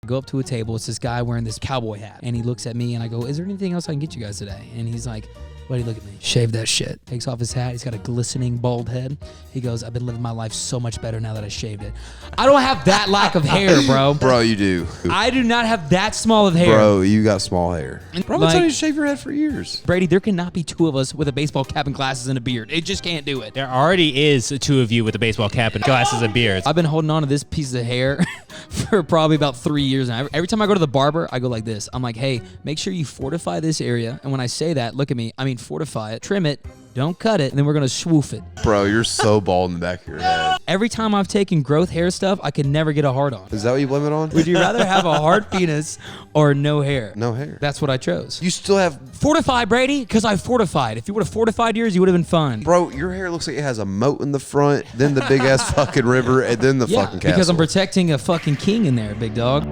Go up to a table. It's this guy wearing this cowboy hat. And he looks at me and I go, is there anything else I can get you guys today? And he's like, buddy, look at me. Shave that shit. Takes off his hat. He's got a glistening bald head. He goes, I've been living my life so much better now that I shaved it. I don't have that lack of hair, bro. Bro, you do. I do not have that small of hair. Bro, you got small hair. Bro, I've been telling you to shave your head for years. Brady, there cannot be two of us with a baseball cap and glasses and a beard. It just can't do it. There already is two of you with a baseball cap and glasses and beards. I've been holding on to this piece of hair for probably about 3 years now. Every time I go to the barber, I go like this. I'm like, hey, make sure you fortify this area. And when I say that, look at me. I mean, fortify it, trim it, don't cut it, and then we're going to swoof it. Bro, you're so bald in the back of your head. Every time I've taken growth hair stuff, I can never get a hard on. Is that what you blame it on? Would you rather have a hard penis or no hair? No hair. That's what I chose. You still have... Fortify, Brady, because I fortified. If you would have fortified yours, you would have been fine. Bro, your hair looks like it has a moat in the front, then the big-ass fucking river, and then the fucking castle. Because I'm protecting a fucking king in there, big dog.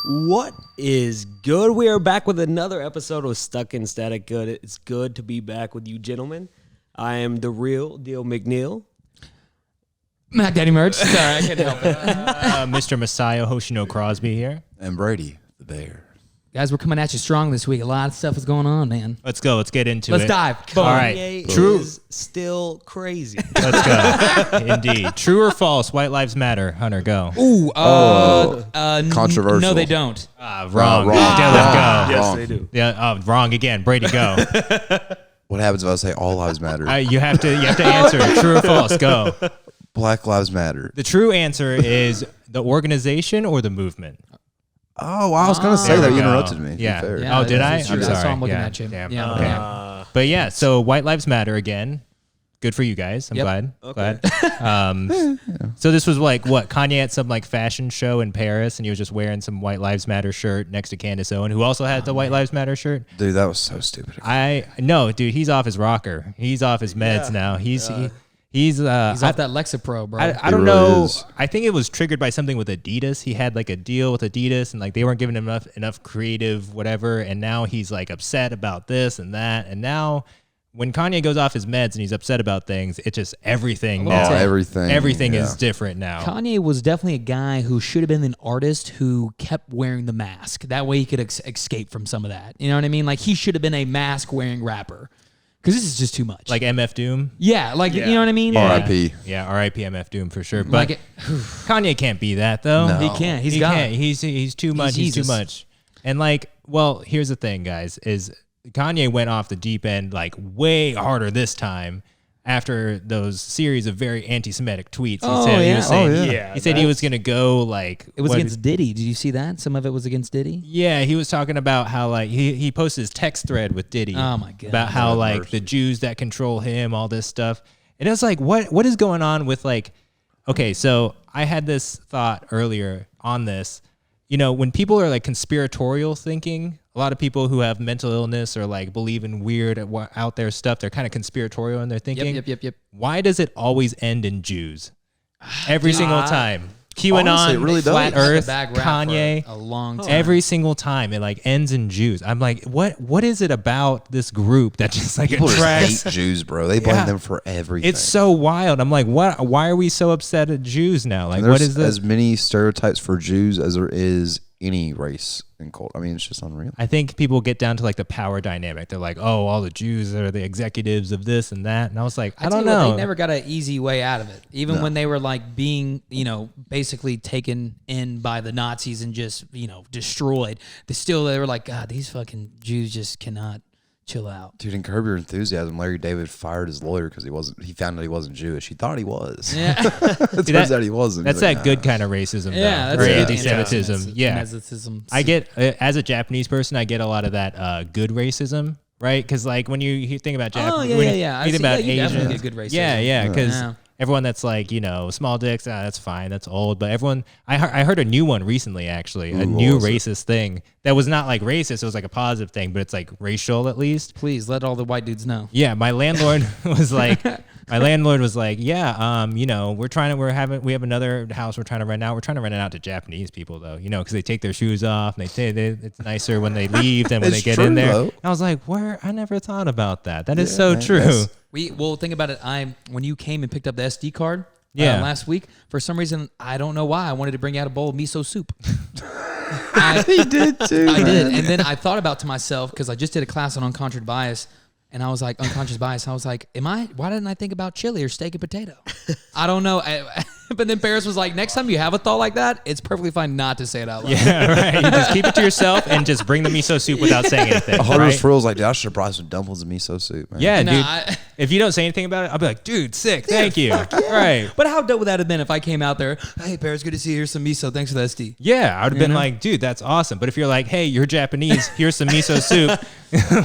What is good? We are back with another episode of Stuck in Static Good. It's good to be back with you, gentlemen. I am the real Deal McNeil. Mac Daddy Merch. Sorry, I can't help it. Mr. Messiah Hoshino Crosby here. And Brady, the bear. Guys, we're coming at you strong this week. A lot of stuff is going on, man. Let's go. Let's get into Let's it. dive. All right. Kanye True. is still crazy. Let's go. Indeed. True or false? White lives matter. Hunter, go. Ooh, Controversial. No, they don't. Wrong. wrong. Dylan, go. Yes, they do. Yeah. Wrong again. Brady, go. What happens if I say all lives matter? You have to answer. True or false? Go. Black lives matter. The true answer is the organization or the movement. Oh, I was going to say There that. we You go. interrupted me. Yeah. Fair. Yeah. Oh, did I? that's I'm true. sorry. That's why I'm looking Yeah. at you. Damn. Yeah. Okay. But yeah, so white lives matter again. Good for you guys. I'm Yep. glad. Okay. Glad. So this was like what Kanye at some like fashion show in Paris, and he was just wearing some White Lives Matter shirt next to Candace Owen, who also had the White Lives Matter shirt. Dude, that was so stupid. Dude, he's off his rocker. He's off his meds now. He's He's off that Lexapro, bro. I don't know. I think it was triggered by something with Adidas. He had like a deal with Adidas, and like they weren't giving him enough creative whatever. And now he's like upset about this and that. And now when Kanye goes off his meds and he's upset about things, it's just everything now. Everything is different now. Kanye was definitely a guy who should have been an artist who kept wearing the mask. That way he could escape from some of that. You know what I mean? Like he should have been a mask-wearing rapper. Because this is just too much. Like MF Doom. Yeah, like, you know what I mean? Yeah. R.I.P. Yeah, R.I.P. MF Doom for sure. But Like Kanye can't be that though. No. He can't. He can't. He's too much. He's too Jesus. much. And like, well, here's the thing, guys, is Kanye went off the deep end like way harder this time after those series of very anti-Semitic tweets. He said he was going to go like... It was against Diddy. Did you see that? Some of it was against Diddy? Yeah, he was talking about how like he posted his text thread with Diddy. Oh my God. About how like the Jews that control him, all this stuff. And it was like, what is going on with like... Okay, so I had this thought earlier on this. You know, when people are like conspiratorial thinking, a lot of people who have mental illness or like believe in weird out there stuff, they're kind of conspiratorial in their thinking. Yep. Why does it always end in Jews? Every single time. QAnon, Honestly, it really does. Flat Earth, Bag rap Kanye, for a long time. every single time it like ends in Jews. I'm like, what is it about this group that just like People attracts? just hate Jews, bro. They blame them for everything. It's so wild. I'm like, what? Why are we so upset at Jews now? Like, what is this? As many stereotypes for Jews as there is any race and cult. I mean, it's just unreal. I think people get down to like the power dynamic. They're like, oh, all the Jews are the executives of this and that. And I was like, I don't know. They never got an easy way out of it. Even when they were like being, basically taken in by the Nazis and just, destroyed. They were like, God, these fucking Jews just cannot chill out. Dude, in Curb Your Enthusiasm, Larry David fired his lawyer because he found out he wasn't Jewish. He thought he was. Yeah. It turns out he wasn't. That's He's like, that good kind of racism, Yeah, though, or that's anti-Semitism. Yeah, Anti-Semitism. I get as a Japanese person, I get a lot of that good racism, right? Because like when you think about Japanese, I think see about that. You Asians, definitely get good racism. yeah, because Yeah. everyone that's like small dicks, that's fine, that's old. But everyone, I heard a new one recently, actually, a new racist thing that was not like racist. It was like a positive thing, but it's like racial at least. Please let all the white dudes know. Yeah, my landlord was like, yeah, we have another house we're trying to rent out. We're trying to rent it out to Japanese people though, because they take their shoes off and they say it's nicer when they leave than when they get in there. And I was like, I never thought about that. That is so true. Think about it. When you came and picked up the SD card, last week. For some reason, I don't know why, I wanted to bring out a bowl of miso soup. He did too. I did. And then I thought about to myself, because I just did a class on unconscious bias, and I was like, unconscious bias. I was like, why didn't I think about chili or steak and potato? I don't know. But then Paris was like, next time you have a thought like that, it's perfectly fine not to say it out loud. Yeah, right. You just keep it to yourself and just bring the miso soup without saying anything. Hunter's Right? Frills like, dude, I should have brought some dumplings and miso soup, man. Yeah, No, dude. If you don't say anything about it, I'll be like, dude, sick. Thank you. Right. But how dope would that have been if I came out there, hey, Paris, good to see you. Here's some miso. Thanks for the SD. Yeah, I would have been like, dude, that's awesome. But if you're like, hey, you're Japanese, here's some miso soup.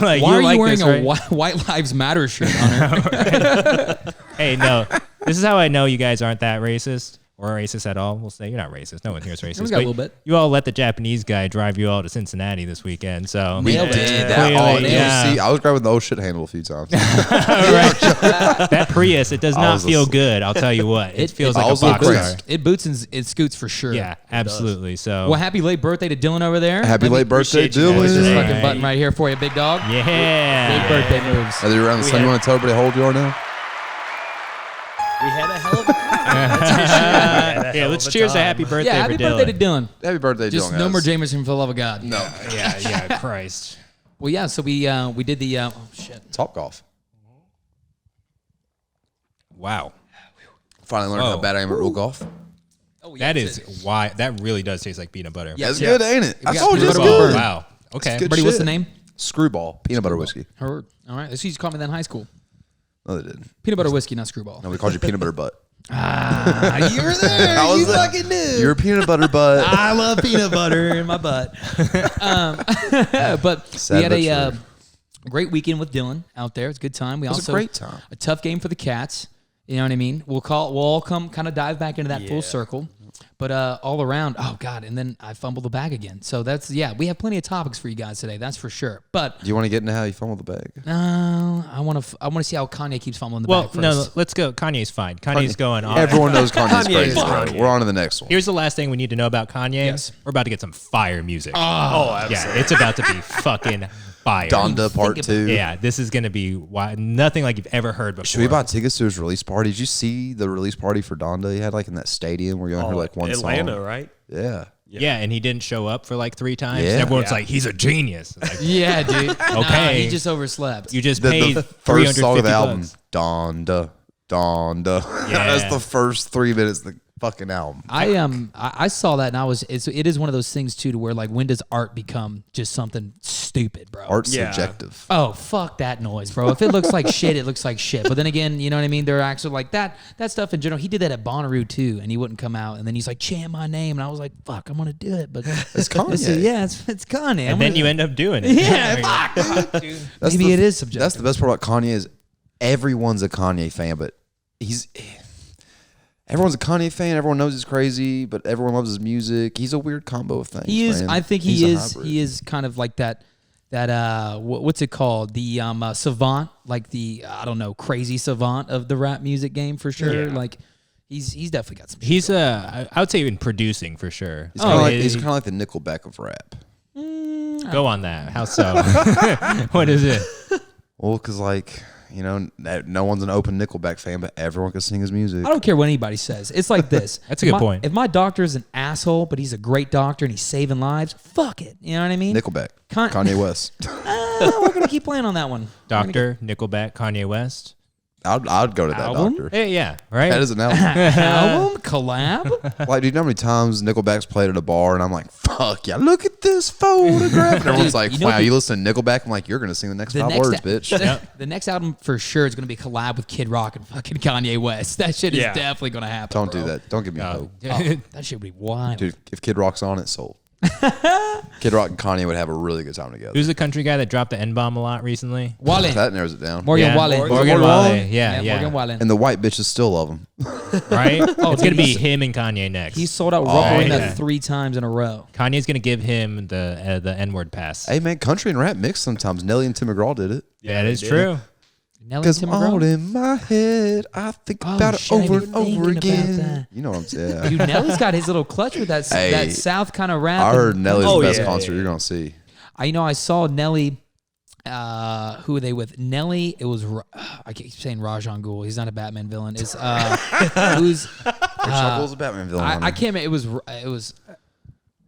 Like, Why are you like wearing this, a right? White Lives Matter shirt, Hunter? Hey, no. This is how I know you guys aren't that racist or racist at all. We'll say you're not racist. No one here is racist. We got a but little bit. You all let the Japanese guy drive you all to Cincinnati this weekend. So We Nailed it. did that. Clearly, Oh, yeah. see, I was grabbing the old shit handle a few times. That Prius, it does I not was feel asleep. good. I'll tell you what. It feels I like a was box car. impressed. It boots and it scoots for sure. Yeah, absolutely. So Well, happy late birthday to Dylan over there. Happy Let me late birthday, appreciate you guys. push this Dylan. fucking button right here for you, big dog. yeah. Big birthday moves. Are they around the sun? You want to tell everybody how old you are now? We had a hell of a Yeah, let's cheers to happy birthday Yeah, happy for Dylan. birthday to Dylan. Happy birthday, Just Dylan. no guys. more Jameson for the love of God. No. Yeah, Christ. Well, yeah. So we did the oh shit. Top golf. Wow. Finally learned how Oh. bad I am at real golf. Oh, yeah, That that's is it. why that really does taste like peanut butter. Yeah. That's good, ain't it? I got told you peanut it's butter good. burn. Wow. Okay. good Buddy, what's shit. the name? Screwball. Peanut butter whiskey. Heard. All right. This used to call me that in high school. No, they didn't. Peanut butter whiskey, not screwball. No, we called you peanut butter butt. You were there. I was You there. fucking knew. You're peanut butter butt. I love peanut butter in my butt. But Sad we had but a true. great weekend with Dylan out there. It's a good time. We was a also great time. A tough game for the Cats. You know what I mean? We'll all come kind of dive back into that full circle. But all around, oh God! And then I fumbled the bag again. So we have plenty of topics for you guys today. That's for sure. But Do you want to get into how you fumbled the bag? I want to see how Kanye keeps fumbling the Well, bag first. no, let's go. Kanye's fine. Kanye's going on. Everyone knows Kanye's Kanye crazy. is bro. Kanye. We're on to the next one. Here's the last thing we need to know about Kanye. Yes. We're about to get some fire music. Oh, absolutely. Yeah, it's about to be fucking fire. Donda Part 2. Yeah, this is going to be nothing like you've ever heard before. Should we buy tickets to his release party? Did you see the release party for Donda? He had like in that stadium where you only heard like one Atlanta, song. right? Yeah. Yeah, and he didn't show up for like 3 times. Yeah. Everyone's Yeah. like, he's a genius. It's like, yeah, dude. Okay. he just overslept. you just The paid first song of the album, $350. Donda. Yeah. That's the first 3 minutes of the fucking album. I saw that and it is one of those things too to where like when does art become just something stupid, bro? Art's Yeah. subjective. Oh, fuck that noise, bro. If it looks like shit, it looks like shit. But then again, you know what I mean? They're actually like that stuff in general. He did that at Bonnaroo too, and he wouldn't come out. And then he's like, chant my name. And I was like, fuck, I'm going to do it. But It's Kanye. yeah, it's Kanye. And then you end up doing it. Yeah, fuck, dude. That's Maybe the- it is subjective. That's the best part about Kanye is everyone's a Kanye fan, but everyone's a Kanye fan. Everyone knows he's crazy, but everyone loves his music. He's a weird combo of things. He is. man. I think He's he a is. hybrid. He is kind of like that. What's it called? The savant, like the I don't know, crazy savant of the rap music game for sure. Yeah. Like he's definitely got some. He's I would say in producing for sure. He's kind he- of like the Nickelback of rap. Go on that. How so? What is it? Well, because like no one's an open Nickelback fan, but everyone can sing his music. I don't care what anybody says. It's like this. That's a good point. If my doctor is an asshole, but he's a great doctor and he's saving lives, fuck it. You know what I mean? Nickelback, Con- Kanye West. We're gonna keep playing on that one. Doctor, Nickelback, Kanye West. I'd go to that Album? doctor. Hey, yeah, right? That is an album. Album collab. Like, do you know how many times Nickelback's played at a bar and I'm like, fuck yeah, look at this photograph. And everyone's like, you know wow, the- you listen to Nickelback? I'm like, you're going to sing the next 5 words, bitch. The next album for sure is gonna be collab with Kid Rock and fucking Kanye West. That shit is Yeah. definitely gonna happen. Don't bro. do that. Don't give me hope. Oh, that shit would be wild. Dude, if Kid Rock's on it, sold. Kid Rock and Kanye would have a really good time together. Who's the country guy that dropped the N-bomb a lot recently? Wallen. That narrows it down. Morgan Yeah. Wallen. Morgan Morgan Wallen. Wallen? Yeah. Morgan Wallen. And the white bitches still love him. Right? It's dude, going to be he's- him and Kanye next. He sold out Oh, Arena yeah. 3 times in a row. Kanye's going to give him the N-word pass. Hey, man, country and rap mix sometimes. Nelly and Tim McGraw did it. Yeah, that is they did. true. Nelly Because Tim all McGraw. in my head, I think Oh, about it shit, I over didn't and even over think about again. that. You know what I'm saying? Dude, Nelly's got his little clutch with that Hey, that South kind of rap. I heard and- Nelly's Oh, the best yeah, concert yeah, you're going to see. I saw Nelly Who are they with? Nelly. It was. I keep saying Rajan Ghul. He's not a Batman villain. It's who's? Ghul's a Batman villain. I can't remember.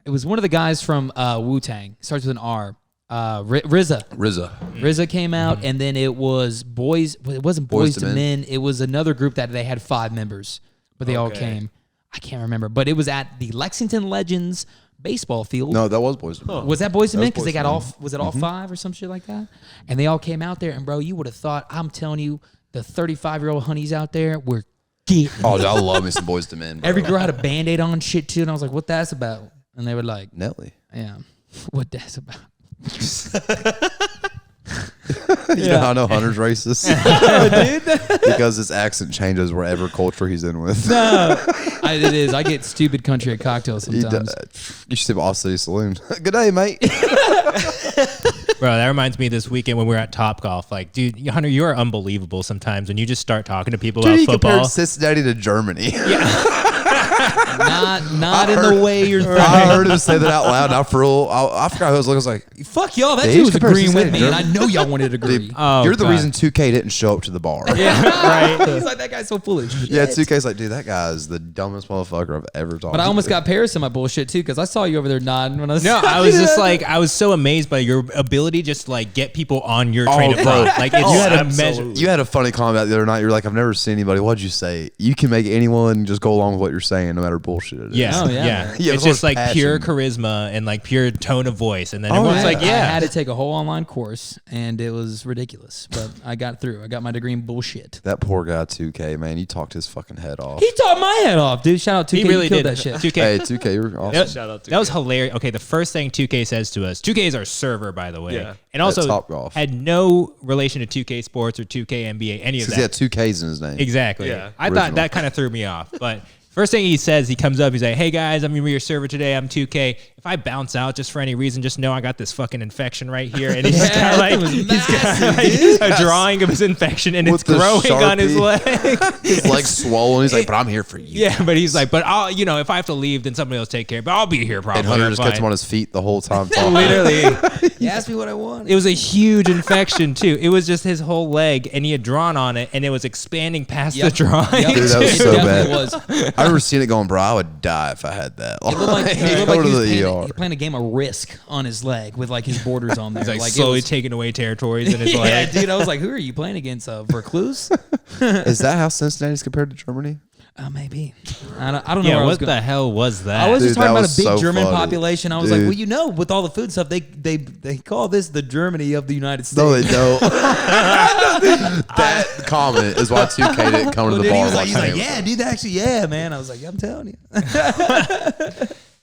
It was one of the guys from Wu-Tang. Starts with an R. RZA. RZA came out, and then it was Boys. It wasn't Boys to Men. It was another group that they had 5 members, but they all came. I can't remember, but it was at the Lexington Legends baseball field. No, that was Boys to Men. Was that Boys to Men? Because they Boyz II got Men. all. Was it all 5 or some shit like that? And they all came out there, and bro, you would have thought. I'm telling you, the 35-year-old honeys out there were getting. Oh, dude, I love me some Boys to Men. Bro. Every girl had a Band-Aid on shit too, and I was like, "What that's about?" And they were like, Nelly. "Yeah, what that's about." You know how I know Hunter's racist? Because his accent changes wherever culture he's in with. It is. I get stupid country at cocktails sometimes. You should see Off City Saloon. Good day, mate. Bro, that reminds me of this weekend when we were at Topgolf. Like, dude, Hunter, you are unbelievable sometimes when you just start talking to people Dude, about he football. compared Cincinnati to Germany. Not in the way you're thinking. I heard him say that out loud. Now, for real, I forgot who I was looking. I was like, Fuck y'all. That Yeah, dude he's was agreeing with comparing me, and I know y'all wanted to agree. dude, Oh, you're the God. reason 2K didn't show up to the bar. Right. He's like, that guy's so foolish. Yeah, 2K's like, dude, that guy is the dumbest motherfucker I've ever talked to. But I almost got Paris in my bullshit too, because I saw you over there nodding when I was. No, I was just like, I was so amazed by your ability just to like get people on your train of bro. thought. Like, it's You had a absolutely. You had a funny comment the other night. You're like, I've never seen anybody. What'd you say? You can make anyone just go along with what you're saying, no matter bullshit it is. Yeah, Oh, yeah, yeah. man. Yeah, It's so just much like pure passion. charisma and like pure tone of voice, and then Oh, everyone's yeah. like, I yeah. had to take a whole online course, and it was ridiculous. But I got through. I got my degree in bullshit. That poor guy, 2K, man. You talked his fucking head off. He tore my head off, dude. Shout out 2K. He really you killed did that shit. 2K. Hey, 2K, you're awesome. Shout out to That was Kanye. hilarious. Okay, the first thing 2K says to us, 2K is our server, by the way. Yeah. And also Topgolf. had no relation to 2K Sports or 2K NBA, any of Because he that. had 2Ks in his name. Exactly. Yeah. I Original. thought that kind of threw me off. But first thing he says, he comes up, he's like, hey guys, I'm gonna be your server today. I'm 2K. If I bounce out just for any reason, just know I got this fucking infection right here. And he's just kind of like, that was he's got massive, like dude. a drawing of his infection and With it's the growing on his Sharpie. leg. His leg's swollen. He's like, but I'm here for you. Yeah, but he's like, but I'll, you know, if I have to leave, then somebody else take care. But I'll be here probably. And Hunter I'm just kept fine. him on his feet the whole time talking. Literally. You asked me what I wanted. It was a huge infection too. It was just his whole leg, and he had drawn on it, and it was expanding past Yep. the drawing. Yep. Dude, that was It so definitely bad. was. I remember seeing it going, bro, I would die if I had that. It looked like, Go he looked like to he was the playing, ER. playing a game of Risk on his leg with like his borders on there. He's like it slowly was- taking away territories in his yeah, leg. dude. I was like, who are you playing against? Vercluse? Is that how Cincinnati's compared to Germany? Maybe. I don't know Yeah, where I was what going. the hell was that? I was Dude, just talking that about was a big so German funny. population. I was like, Dude. well, you know, with all the food stuff, they call this the Germany of the United States. No, they don't. That comment is why 2K didn't come to Well, the dude, bar. he's like, "Hey, yeah, dude, actually, yeah, man. I was like, yeah, I'm telling you.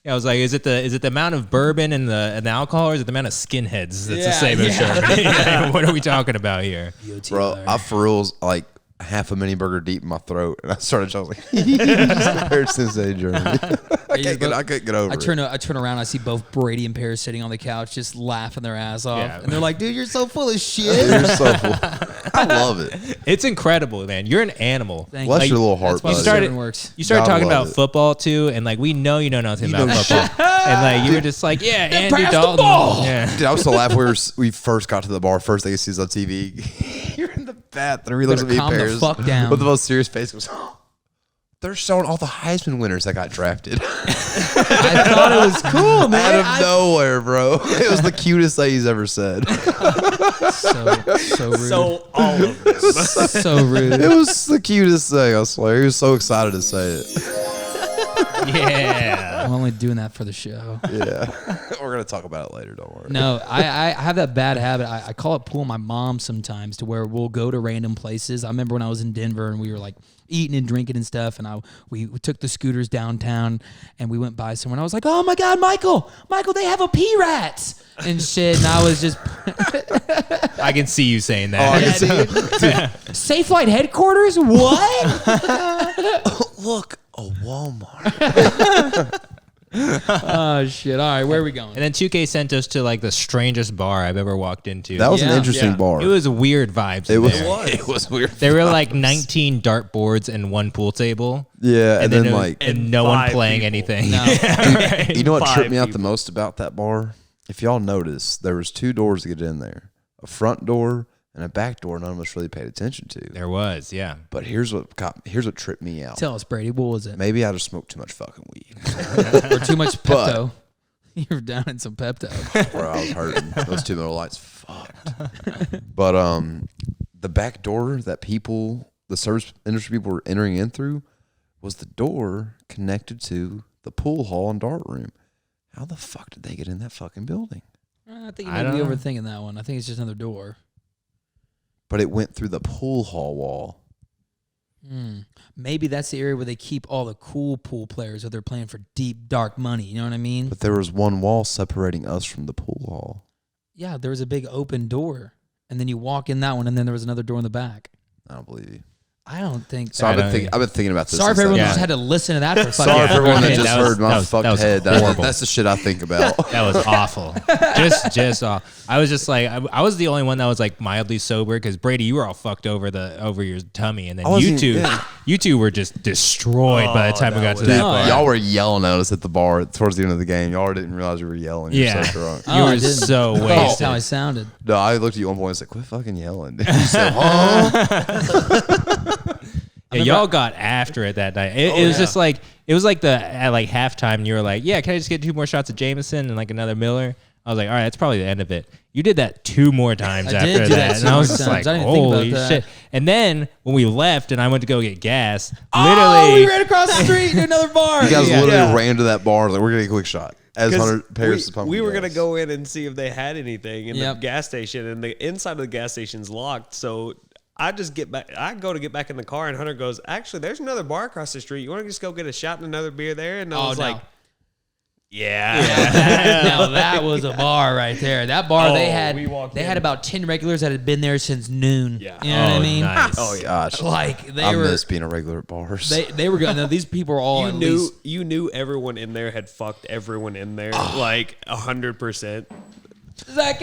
Yeah, I was like, is it the amount of bourbon and the alcohol, or is it the amount of skinheads that's the Yeah, same as yeah. Germany? Like, what are we talking about here? Bro, I for reals like half a mini burger deep in my throat, and I started. I was like, compared to Cincinnati, Germany. I couldn't get over I it. turn around. I see both Brady and Paris sitting on the couch, just laughing their ass off, Yeah. and they're like, "Dude, you're so full of shit." You're so full. I love it. It's incredible, man. You're an animal. Thank Bless you. your little heart, That's why buddy. started, started- works. You started God talking love about it. football too, and like we know you know nothing You about know football, and like you were just like, yeah, Andy pass the Dalton. ball. Yeah. Dude, I was so laughing. We first got to the bar. First thing he sees on TV, you're in the bathroom. He looks at Better me, calm the Paris, fuck down. with the most serious face. Goes, oh, they're showing all the Heisman winners that got drafted I thought it was cool, man. out of nowhere, bro. It was the cutest thing he's ever said. So rude. So all of this. So rude. It was the cutest thing. I swear, he was so excited to say it. Yeah. I'm only doing that for the show. Yeah, we're gonna talk about it later. Don't worry. No, I have that bad habit. I call it pulling my mom sometimes to where we'll go to random places. I remember when I was in Denver and we were like eating and drinking and stuff, and we took the scooters downtown and we went by somewhere and I was like, oh my God, Michael, they have a P-Rat and shit. And I was just, I can see you saying Oh, I that. can see- Safe Flight headquarters? What? Look, a Walmart. Oh shit. All right, where are we going? And then 2K sent us to like the strangest bar I've ever walked into. That was Yeah. an interesting Yeah. bar. It was weird vibes. It in was. there. It was weird. There were like 19 dartboards and one pool table. Yeah, and then it was- like, and no one five playing people. anything. No. you know what tripped Five me out the people. most about that bar? If y'all notice, there was 2 doors to get in there. a front door, and a back door none of us really paid attention to. There was, yeah. But here's what tripped me out. Tell us, Brady, what was it? Maybe I just smoked too much fucking weed. Or too much Pepto. You're down in some Pepto. Bro, I was hurting. Those 2 Miller Lights fucked. But the back door that the service industry people were entering in through was the door connected to the pool hall and dart room. How the fuck did they get in that fucking building? I think you might be overthinking that one. I think it's just another door. But it went through the pool hall wall. Maybe that's the area where they keep all the cool pool players if they're playing for deep, dark money. You know what I mean? But there was one wall separating us from the pool hall. Yeah, there was a big open door. And then you walk in that one, and then there was another door in the back. I don't believe you. I don't think. So I've been thinking about this. Sorry for everyone who just had to listen to that for Sorry for everyone that just heard my that fucked was head. horrible. That's the shit I think about. That was awful. just awful. I was just like, I was the only one that was like mildly sober because Brady, you were all fucked over your tummy, and then you two were just destroyed by the time we got to that bar. Y'all were yelling at us at the bar towards the end of the game. Y'all didn't realize you were yelling. You were so drunk. You were so wasted. That's how I sounded. No, I looked at you at one point and said, "Quit fucking yelling." You said, "Huh?" Yeah, y'all got after it that night. It was just like at like halftime. You were like, "Yeah, can I just get 2 more shots of Jameson and like another Miller?" I was like, "All right, that's probably the end of it." You did that 2 more times after that, and I was just like, "Holy shit!" And then when we left, and I went to go get gas, literally, we ran across the street to another bar. You guys literally ran to that bar. Like, we're gonna get a quick shot. As Hunter Paris is pumping we were gas. gonna go in and see if they had anything in the gas station, and the inside of the gas station's locked. So I just get back. I go to get back in the car, and Hunter goes, "Actually, there's another bar across the street. You want to just go get a shot and another beer there?" And I was like, "Yeah." Now that was a bar right there. That bar they had about 10 regulars that had been there since noon. Yeah. You know what I mean? Nice. Oh gosh, Like I miss being a regular at bars. They were going. These people were all. You knew everyone in there had fucked everyone in there, like 100%. Zach!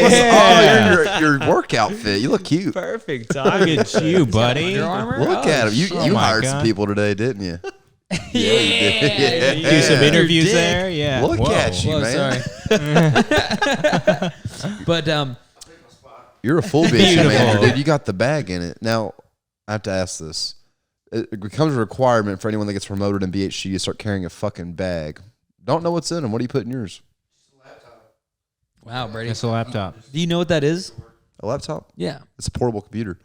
Oh, your workout fit. You look cute. Perfect Look time. at you, buddy. Under Armour? Look at him. You my hired God. some people today, didn't you? Yeah. Do some interviews did. there. Yeah. Look Whoa. at you, Well, man. sorry. But You're a full bitch manager, dude. You got the bag in it. Now, I have to ask this. It becomes a requirement for anyone that gets promoted in BHG to start carrying a fucking bag. Don't know what's in them. What do you put in yours? wow, Brady. It's a laptop. Do you know what that is? A laptop? Yeah. It's a portable computer.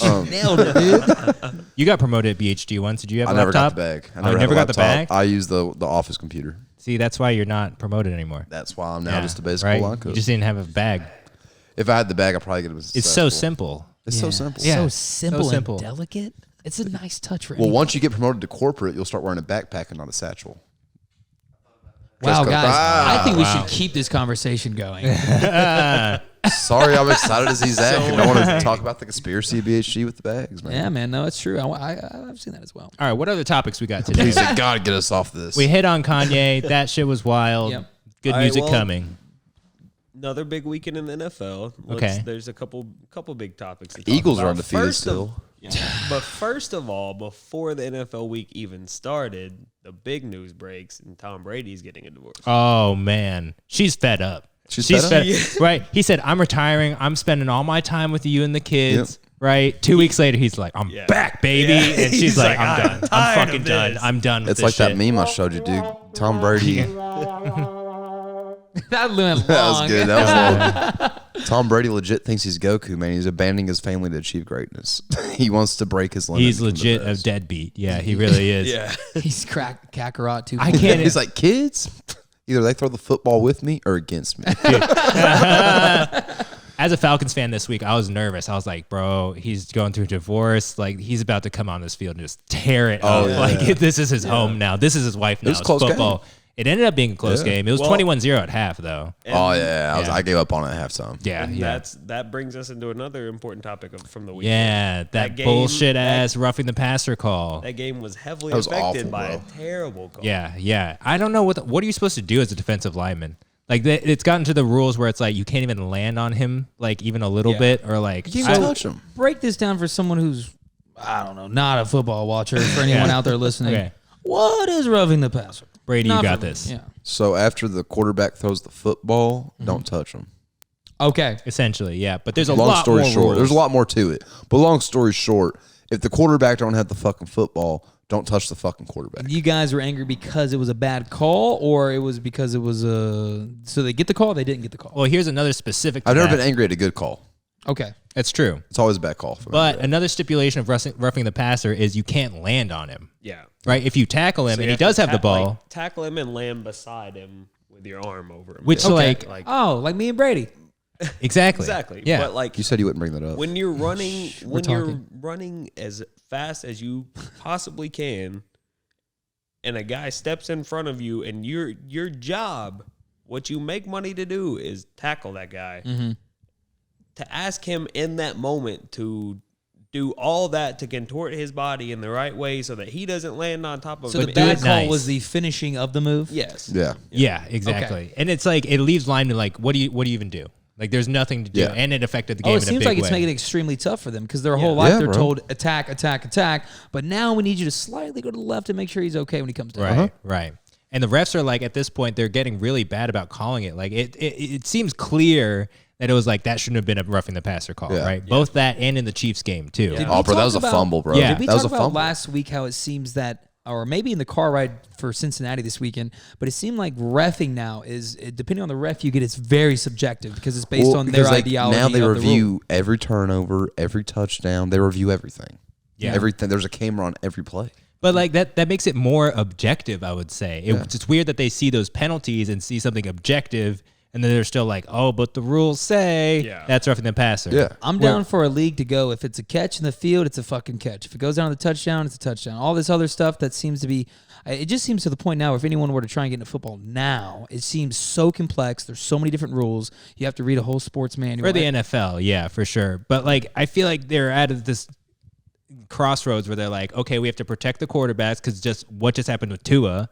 Nailed it, dude. You got promoted at BHG once. Did you have a I never laptop? got the bag. I Oh, never, you had never a got the laptop. bag? I use the office computer. See, that's why you're not promoted anymore. That's why I'm now Yeah, just a basic right? line You cook. just didn't have a bag. If I had the bag, I probably could have been It's so successful. simple. It's so simple. Yeah. So simple, So simple. and delicate. It's a nice touch for Well, anyone. once you get promoted to corporate, you'll start wearing a backpack and not a satchel. Wow, Dress code. guys. I think we wow. should keep this conversation going. Sorry, I'm excited to see Zach. And I want to talk about the conspiracy of BHG with the bags, man. Yeah, man. No, it's true. I've seen that as well. All right, what other topics we got today? Please, God, get us off this. We hit on Kanye. That shit was wild. Yep. Good All right, music well, coming. Another big weekend in the NFL. Okay. There's a couple big topics. To talk Eagles about. are undefeated First still. But first of all, before the NFL week even started, the big news breaks and Tom Brady's getting a divorce. Oh man, she's fed up. She's fed up? Right? He said, "I'm retiring. I'm spending all my time with you and the kids." Right? 2 weeks later, he's like, "I'm back, baby," and she's He's like, like, "I'm "I'm done. I'm tired fucking of done. this." I'm done with It's this like shit." that meme I showed you, dude. Tom Brady. That went long. That was good. That was long. Tom Brady legit thinks he's Goku, man. He's abandoning his family to achieve greatness. He wants to break his limit. He's legit a deadbeat. Yeah, he really is. Yeah. He's Kakarot too. I can't. He's like, kids, either they throw the football with me or against me. As a Falcons fan this week, I was nervous. I was like, bro, he's going through a divorce. Like, he's about to come on this field and just tear it up. yeah. Like, this is his home now. This is his wife now. was a close football. It ended up being a close game. It was 21-0 at half, though. Oh, yeah. I gave up on it at halftime. Yeah, And yeah. that brings us into another important topic from the week. Yeah, that game- bullshit ass roughing the passer call. That game was heavily That was affected awful, by bro. a terrible call. Yeah, yeah. I don't know what are you supposed to do as a defensive lineman? Like, it's gotten to the rules where it's like you can't even land on him, like even a little bit, or like You can't even touch him. Break this down for someone who's, I don't know, not a football watcher. For anyone out there listening, Okay. what is roughing the passer? Brady, Not you got for me. this. Yeah. So after the quarterback throws the football, don't touch him. Okay. essentially. Yeah, but there's a Long lot story more short, rules. there's a lot more to it. But long story short, if the quarterback don't have the fucking football, don't touch the fucking quarterback. You guys were angry because it was a bad call, or it was because it was a... So they get the call, they didn't get the call. Well, here's another specific. I've never that. been angry at a good call. Okay. That's true. It's always a bad call. But another stipulation of roughing the passer is you can't land on him. Yeah. Right? If you tackle him So and you he does to have the ball, like, tackle him and land beside him with your arm over him. which Okay. like Oh, like me and Brady. exactly. Exactly. Yeah. You But like said you wouldn't bring that up. when you're running, We're talking. as fast as you possibly can, and a guy steps in front of you, and your job, what you make money to do, is tackle that guy. Mm-hmm. To ask him in that moment to do all that to contort his body in the right way so that he doesn't land on top of So him. the do bad it call nice. was the finishing of the move? Yes. Yeah. Yeah, exactly. And it's like it leaves linemen like, what do you even do? Like there's nothing to do, Yeah. and it affected the game. Oh, in it a seems big like it's way. making it extremely tough for them because their whole life Yeah, they're bro. told attack, attack, attack. But now we need you to slightly go to the left and make sure he's okay when he comes down. Right, right. And the refs are like, at this point, they're getting really bad about calling it. Like it seems clear that it was like that shouldn't have been a roughing the passer call, Yeah. right? Both that and in the Chiefs game too. Did Oh, we bro, that talk was a about- fumble, bro. Yeah. Did we that was talk a about fumble. last week how it seems that, or maybe in the car ride for Cincinnati this weekend, but it seemed like reffing now is, depending on the ref you get, it's very subjective because it's based on their because, like, ideology. now they of the rule. review every turnover, every touchdown. They review everything. Yeah. Everything. There's a camera on every play. But like that makes it more objective, I would say. It's weird that they see those penalties and see something objective, and then they're still like, oh, but the rules say that's roughing the passer. Yeah. I'm down for a league to go. If it's a catch in the field, it's a fucking catch. If it goes down to the touchdown, it's a touchdown. All this other stuff that seems to be, it just seems to the point now, if anyone were to try and get into football now, it seems so complex. There's so many different rules. You have to read a whole sports manual. For the NFL, yeah, for sure. But like, I feel like they're at this crossroads where they're like, okay, we have to protect the quarterbacks because what just happened with Tua,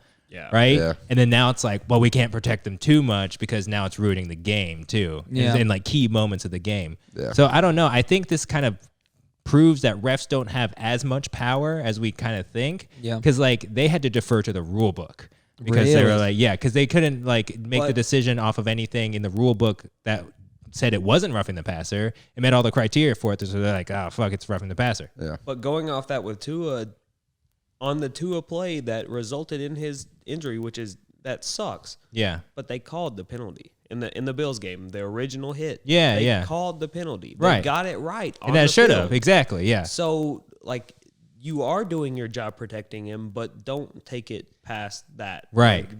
right? Yeah. And then now it's like, well, we can't protect them too much because now it's ruining the game too, Yeah. in like key moments of the game. Yeah. So I don't know. I think this kind of proves that refs don't have as much power as we kind of think. Yeah. Because like they had to defer to the rule book because they were Really? like, because they couldn't like make the But- decision off of anything in the rule book that said it wasn't roughing the passer. It met all the criteria for it. So they're like, oh, fuck, it's roughing the passer. Yeah. But going off that with Tua, on the Tua play that resulted in his injury, that sucks. Yeah. But they called the penalty in the Bills game, the original hit. Yeah, they yeah. called the penalty. They Right. got it right. On And that the should have. field. Exactly. Yeah. So like you are doing your job protecting him, but don't take it past that. Right. Like,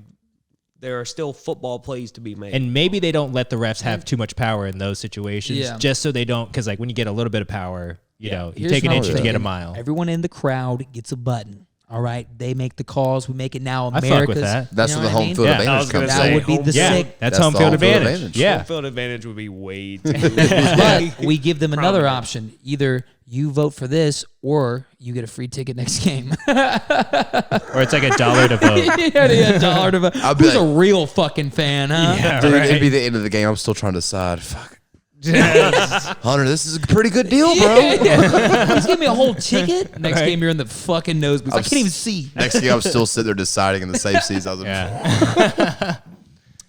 there are still football plays to be made. And maybe they don't let the refs have too much power in those situations Yeah. just so they don't, because like when you get a little bit of power, you know, you Here's take an what inch I'm to get a thinking. mile. Everyone in the crowd gets a button. All right, they make the calls. We make it now. I fuck with America's. that. That's you know where the what I home mean? field Yeah, I advantage was gonna comes say, in. That would be the Yeah, sick. that's That's home the field home field advantage. advantage. Yeah. Home field advantage would be way too. But we give them another Prominent. option. Either you vote for this, or you get a free ticket next game. Or it's like $1 to vote. Yeah, $1 to vote. I'll be Who's a like- real fucking fan, huh? Yeah, Dude, right. it'd be the end of the game. I'm still trying to decide. Fuck. Hunter, this is a pretty good deal, bro. He's giving me a whole ticket. Next Right. game, you're in the fucking nosebleeds. I I'm can't even see. Next game, I'm still sitting there deciding in the safe seats I was in Yeah.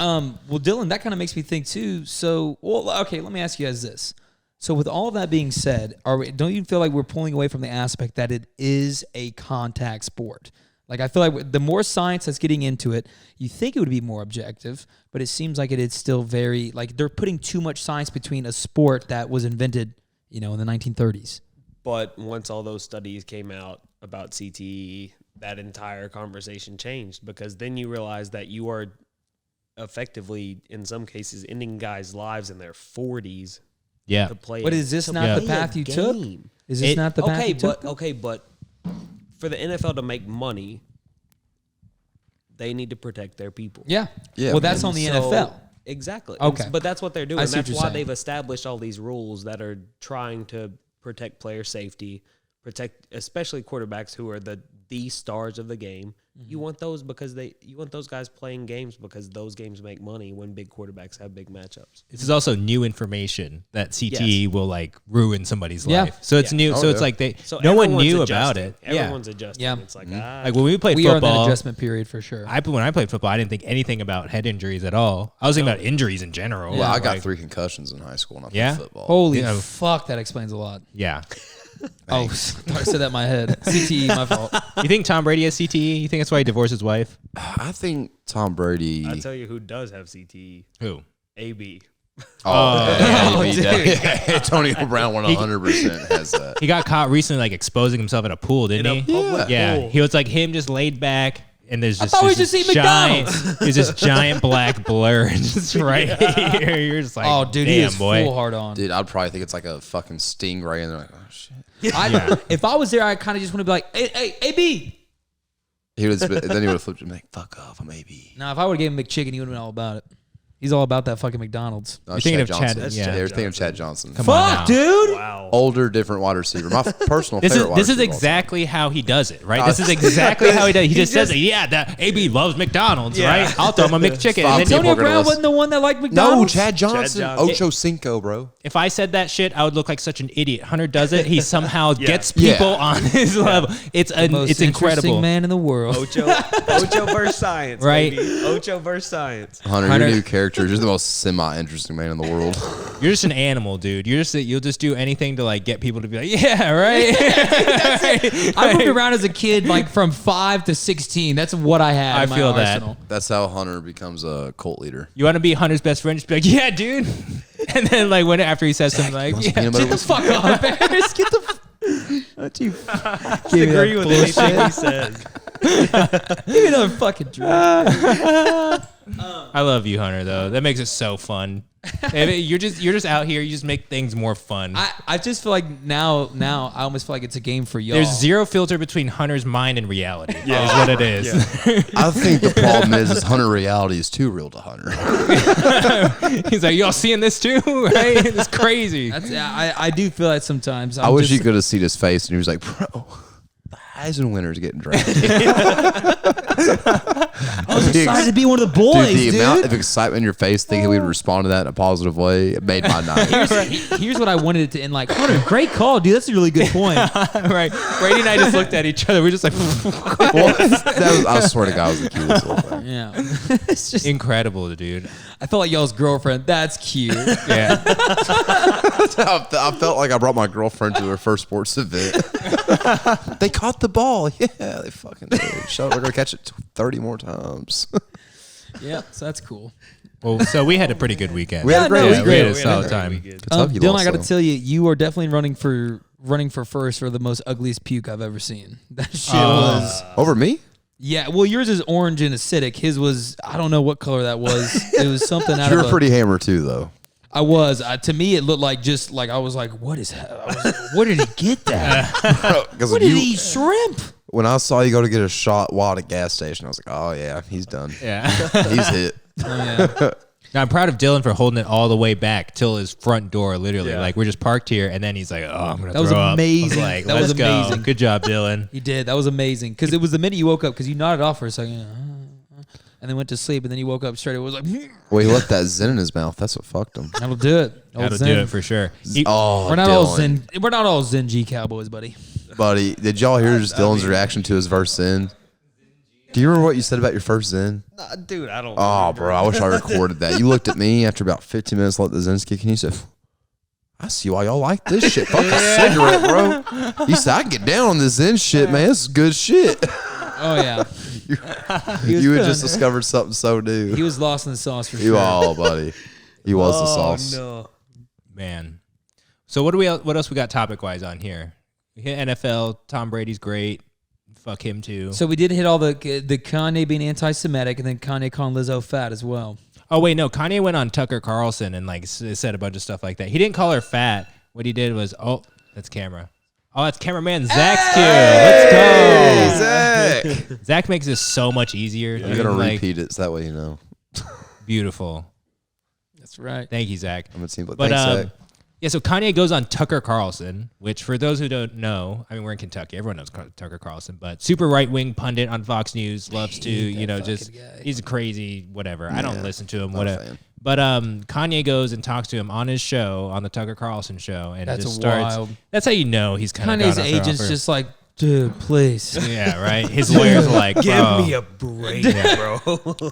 Well, Dylan, that kind of makes me think too. So, okay, let me ask you guys this. So, with all that being said, don't you feel like we're pulling away from the aspect that it is a contact sport? Like, I feel like the more science that's getting into it, you think it would be more objective, but it seems like it is still very, like, they're putting too much science between a sport that was invented, in the 1930s. But once all those studies came out about CTE, that entire conversation changed because then you realize that you are effectively, in some cases, ending guys' lives in their 40s Yeah. to play. But is this to not play the path a you took? game. Is this not the path you took? But for the NFL to make money, they need to protect their people. Yeah. Yeah, Well, that's man. on the So- NFL. Exactly. Okay. But that's what they're doing. I see what That's you're why saying. they've established all these rules that are trying to protect player safety, protect especially quarterbacks who are the the stars of the game. You want those because you want those guys playing games because those games make money when big quarterbacks have big matchups. This is also new information that CTE Yes. will like ruin somebody's Yeah. life. So it's new. Oh, so it's yeah. like So no one everyone's knew adjusting. about it. Everyone's adjusting. Yeah. It's like, Like when we played We are in that football, adjustment period for sure. when I played football, I didn't think anything about head injuries at all. I was thinking about injuries in general. Well, I got Like, 3 concussions in high school and I played Yeah? football. Holy Yeah. fuck, that explains a lot. Yeah. Oh, I said that in my head. CTE, my fault. You think Tom Brady has CTE? You think that's why he divorced his wife? I think Tom Brady. I tell you who does have CTE. Who? AB. Oh, he dude. does. Antonio Brown 100% has that. He got caught recently, like exposing himself in a pool, didn't he? public Yeah. pool. He was like him, just laid back, and there's just thought we this just eat giant, McDonald's. there's this giant black blur just right here. You're just like, Oh, dude, damn, he is boy. full hard on. Dude, I'd probably think it's like a fucking stingray, and they're like, oh shit. If I was there, I kind of just want to be like, hey, AB. He would, then he would have flipped and be like, fuck off, I'm AB. Now, if I would have gave him McChicken, he would have been all about it. He's all about that fucking McDonald's. No, You're thinking Chad of Chad- Johnson. that's Yeah, Chad you're thinking of Chad Johnson. Come on now. Fuck, dude. Wow. Older, different wide receiver. My personal This favorite is wide receiver of all time. exactly how he does it, right? This is exactly how he does it. He just says, yeah, that AB loves McDonald's, Yeah. right? I'll throw him a McChicken. Five And then people Antonio are gonna Brown listen. wasn't the one that liked No, McDonald's. Chad Johnson. Johnson. Ocho Cinco, bro. if I said that shit, I would look like such an idiot. Hunter does it. He somehow gets people on his level. It's Most it's interesting incredible. man in the world. Ocho versus science, Right. baby. Ocho versus science. Hunter, Hunter- your new character. You're the most semi-interesting man in the world. You're just an animal, dude. You'll just do anything to like get people to be like, yeah, right. I moved around as a kid, like from 5 to 16. That's what I had. I in my feel that. arsenal. That's how Hunter becomes a cult leader. You want to be Hunter's best friend? Just be like, yeah, dude. And then like when after he says something like, Want yeah, some peanut butter Get the whiskey? fuck off, Paris. Get the. Don't you Agree with anything he says. give me another fucking drink. I love you, Hunter. Though that makes it so fun. You're just out here. You just make things more fun. I just feel like now I almost feel like it's a game for y'all. There's zero filter between Hunter's mind and reality. Yeah, is what it is. I think the problem is Hunter reality is too real to Hunter. He's like, y'all seeing this too, right? It's crazy. That's, I do feel that sometimes. I wish you could have seen his face, and he was like, "Bro, the Heisman winner's getting drafted." I was excited to be one of the boys, Dude, the dude. amount of excitement in your face, thinking we would respond to that in a positive way, it made my night. Here's what I wanted it to end like. Hunter, great call, dude. That's a really good point. Right. Brady and I just looked at each other. We're just like, Well, I swear to God, it was the cutest little thing. Yeah. It's just, incredible, dude. I felt like y'all's girlfriend. That's cute. Yeah. I felt like I brought my girlfriend to her first sports event. They caught the ball. Yeah, they fucking did. Shut up. We're going to catch it 30 more times. Yeah, so that's cool. Well, so we had a pretty good weekend. We had a great Yeah, weekend. we had We a had solid a time. Kentucky Dylan, lost, I got to though. tell you, you are definitely running for first for the most ugliest puke I've ever seen. That shit Oh. was. Over me? Yeah, well, yours is orange and acidic. His was, I don't know what color that was. It was something out You of were a, pretty hammered, too, though. I was. To me, it looked like just like I was like, what is that? Where did he get that? Because Where did he eat shrimp? when I saw you go to get a shot while at a gas station, I was like, oh, yeah, he's done. Yeah. He's hit. Oh, yeah. Now, I'm proud of Dylan for holding it all the way back till his front door, literally. Yeah. Like, we're just parked here, and then he's like, oh, I'm going to That was throw up. I amazing. like, That let's was go. amazing. Good job, Dylan. He did. That was amazing. Because it was the minute you woke up, because you nodded off for a second, and then went to sleep, and then you woke up straight. It was like, Well, he left that Zen in his mouth. That's what fucked him. that'll do it. Old That'll Zen. do it for sure. Oh, We're not all Dylan. Zen. We're not all Zen G Cowboys, buddy. Buddy, did y'all hear Dylan's reaction to his first Zen? Do you remember what you said about your first Zen? Nah, dude, I don't. Oh, remember. bro, I wish I recorded that. You looked at me after about 15 minutes, let the Zens kick, and you said, I see why y'all like this shit. Fuck a cigarette, bro. You said, I can get down on this Zen shit, man. This is good shit. Oh, yeah. You had just discovered something so new. He was lost in the sauce for You sure. all, buddy. He was the Oh sauce. no. Man. So what else we got topic-wise on here? We hit NFL. Tom Brady's great. Fuck him, too. So we did hit all the Kanye being anti-Semitic, and then Kanye calling Lizzo fat as well. Oh, wait, no. Kanye went on Tucker Carlson and like said a bunch of stuff like that. He didn't call her fat. What he did was, oh, that's camera. Oh, that's cameraman Zach's cue. Let's go. Zach. Zach makes this so much easier. I'm dude. going to Like, repeat it so that way you know. Beautiful. That's right. Thank you, Zach. I'm going to seem like, But thanks, Zach. Yeah, so Kanye goes on Tucker Carlson, which for those who don't know, I mean, we're in Kentucky. Everyone knows Tucker Carlson, but super right-wing pundit on Fox News, loves to, just, he's crazy, whatever. I don't listen to him, whatever. But Kanye goes and talks to him on his show, on the Tucker Carlson show, and that's just starts. Wild. That's how you know he's kind of Kanye's agent's just like, dude, please. Yeah, right. His lawyers are like, give bro. me a break, bro.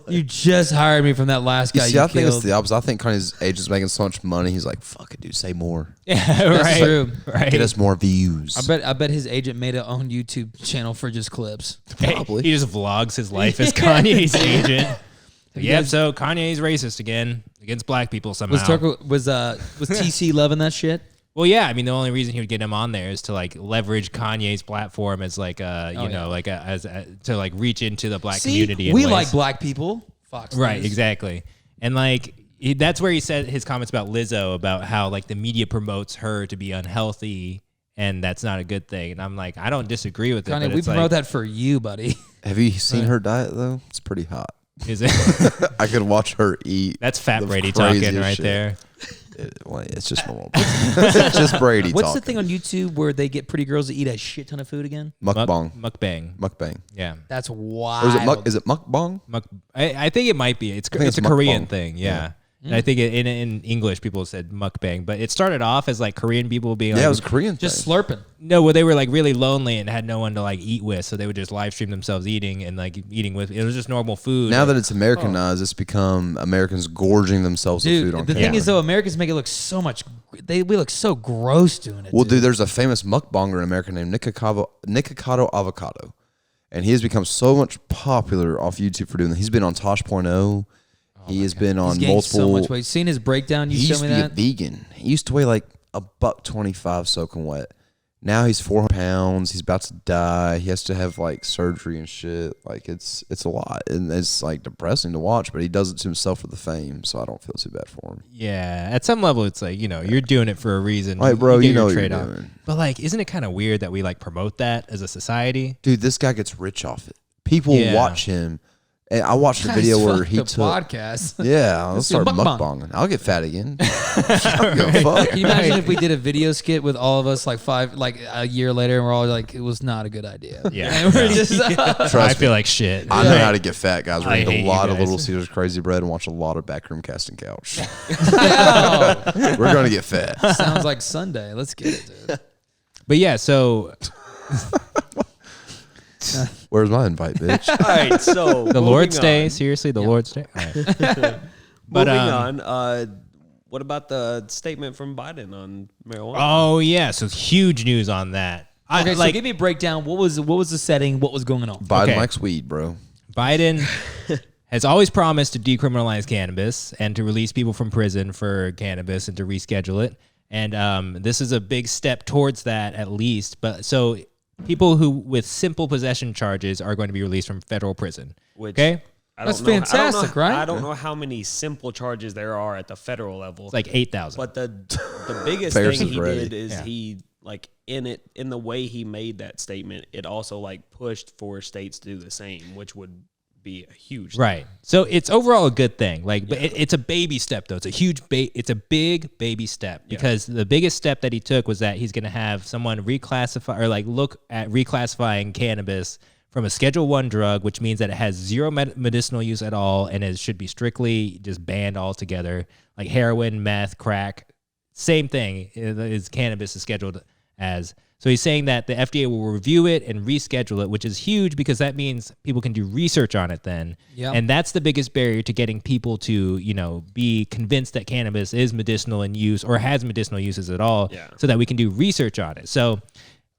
You just hired me from that last guy you I think it's killed. the opposite. I think Kanye's agent's making so much money. He's like, fuck it, dude, say more. Yeah, That's right. true. Right. Get us more views. I bet his agent made a own YouTube channel for just clips. Probably. He just vlogs his life as Kanye's agent. Yep. So Kanye's racist again against black people somehow. Was TC loving that shit? Well, yeah. I mean, the only reason he would get him on there is to like leverage Kanye's platform as like to like reach into the black community. We in ways. like black people. Fox Right, News. exactly. And like that's where he said his comments about Lizzo about how like the media promotes her to be unhealthy and that's not a good thing. And I'm like, I don't disagree with it. Kanye, but we it's promote like, that for you, buddy. Have you seen her diet though? It's pretty hot. Is it? I could watch her eat. That's Fat the Brady talking craziest right shit. there. It's just normal. It's just Brady What's talking. the thing on YouTube where they get pretty girls to eat a shit ton of food again? Mukbang. Mukbang. Yeah. That's Or wild. is it mukbang? I think it might be. It's think a it's Korean mukbang. thing. Yeah. And I think in English people said mukbang, but it started off as like Korean people being like, Yeah, it was Korean. Just thing. slurping. no, well they were like really lonely and had no one to like eat with, so they would just live stream themselves eating and like eating with. It was just normal food. Now that it's Americanized, it's become Americans gorging themselves with food on the camera. thing is though, Americans make it look so much. We look so gross doing it. Well, dude, there's a famous mukbanger in America named Nikocado Avocado, and he has become so much popular off YouTube for doing that. He's been on Tosh.0. He has been on He's gained multiple. so much weight. Seen his breakdown? You He showed used me to be that. a vegan. He used to weigh like $125 soaking wet. Now he's 400 pounds. He's about to die. He has to have like surgery and shit. Like it's a lot, and it's like depressing to watch. But he does it to himself for the fame, so I don't feel too bad for him. Yeah, at some level, it's like you're doing it for a reason, Right, bro, get you know your what you're trade-off. doing. But like, isn't it kind of weird that we like promote that as a society? Dude, this guy gets rich off it. People Yeah. watch him. And I watched a video where he took. podcast. Yeah, I'll Let's do a start mukbang. mukbanging. I'll get fat again. I don't give a fuck. Can you imagine if we did a video skit with all of us like a year later and we're all like, it was not a good idea. Yeah. And we're just, I feel like shit. I know how to get fat, guys. We're I eating hate a you lot of guys. Little Caesars Crazy Bread and watch a lot of Backroom Casting Couch. oh, We're gonna get fat. sounds like Sunday. Let's get it, dude. But yeah, so Where's my invite, bitch? All right, so the Lord's Day, seriously, the Lord's Day. All right. But, Moving on. What about the statement from Biden on marijuana? Oh yeah, so huge news on that. Okay, so give me a breakdown. What was the setting? What was going on? Biden Okay. likes weed, bro. Biden has always promised to decriminalize cannabis and to release people from prison for cannabis and to reschedule it. And this is a big step towards that, at least. But so people who with simple possession charges are going to be released from federal prison. Which Okay, That's fantastic, right? I don't know how many simple charges there are at the federal level. it's like 8,000. But the biggest Ferris thing is he ready. did is Yeah. he like in the way he made that statement, it also like pushed for states to do the same, which would be a huge thing. Right. So it's overall a good thing. Like, but it's a baby step though. It's a huge it's a big baby step because the biggest step that he took was that he's going to have someone reclassify or like look at reclassifying cannabis from a Schedule 1 drug, which means that it has zero medicinal use at all and it should be strictly just banned altogether. Like heroin, meth, crack, same thing is cannabis is scheduled as. So he's saying that the FDA will review it and reschedule it, which is huge because that means people can do research on it then. Yep. And that's the biggest barrier to getting people to, be convinced that cannabis is medicinal in use or has medicinal uses at all so that we can do research on it. So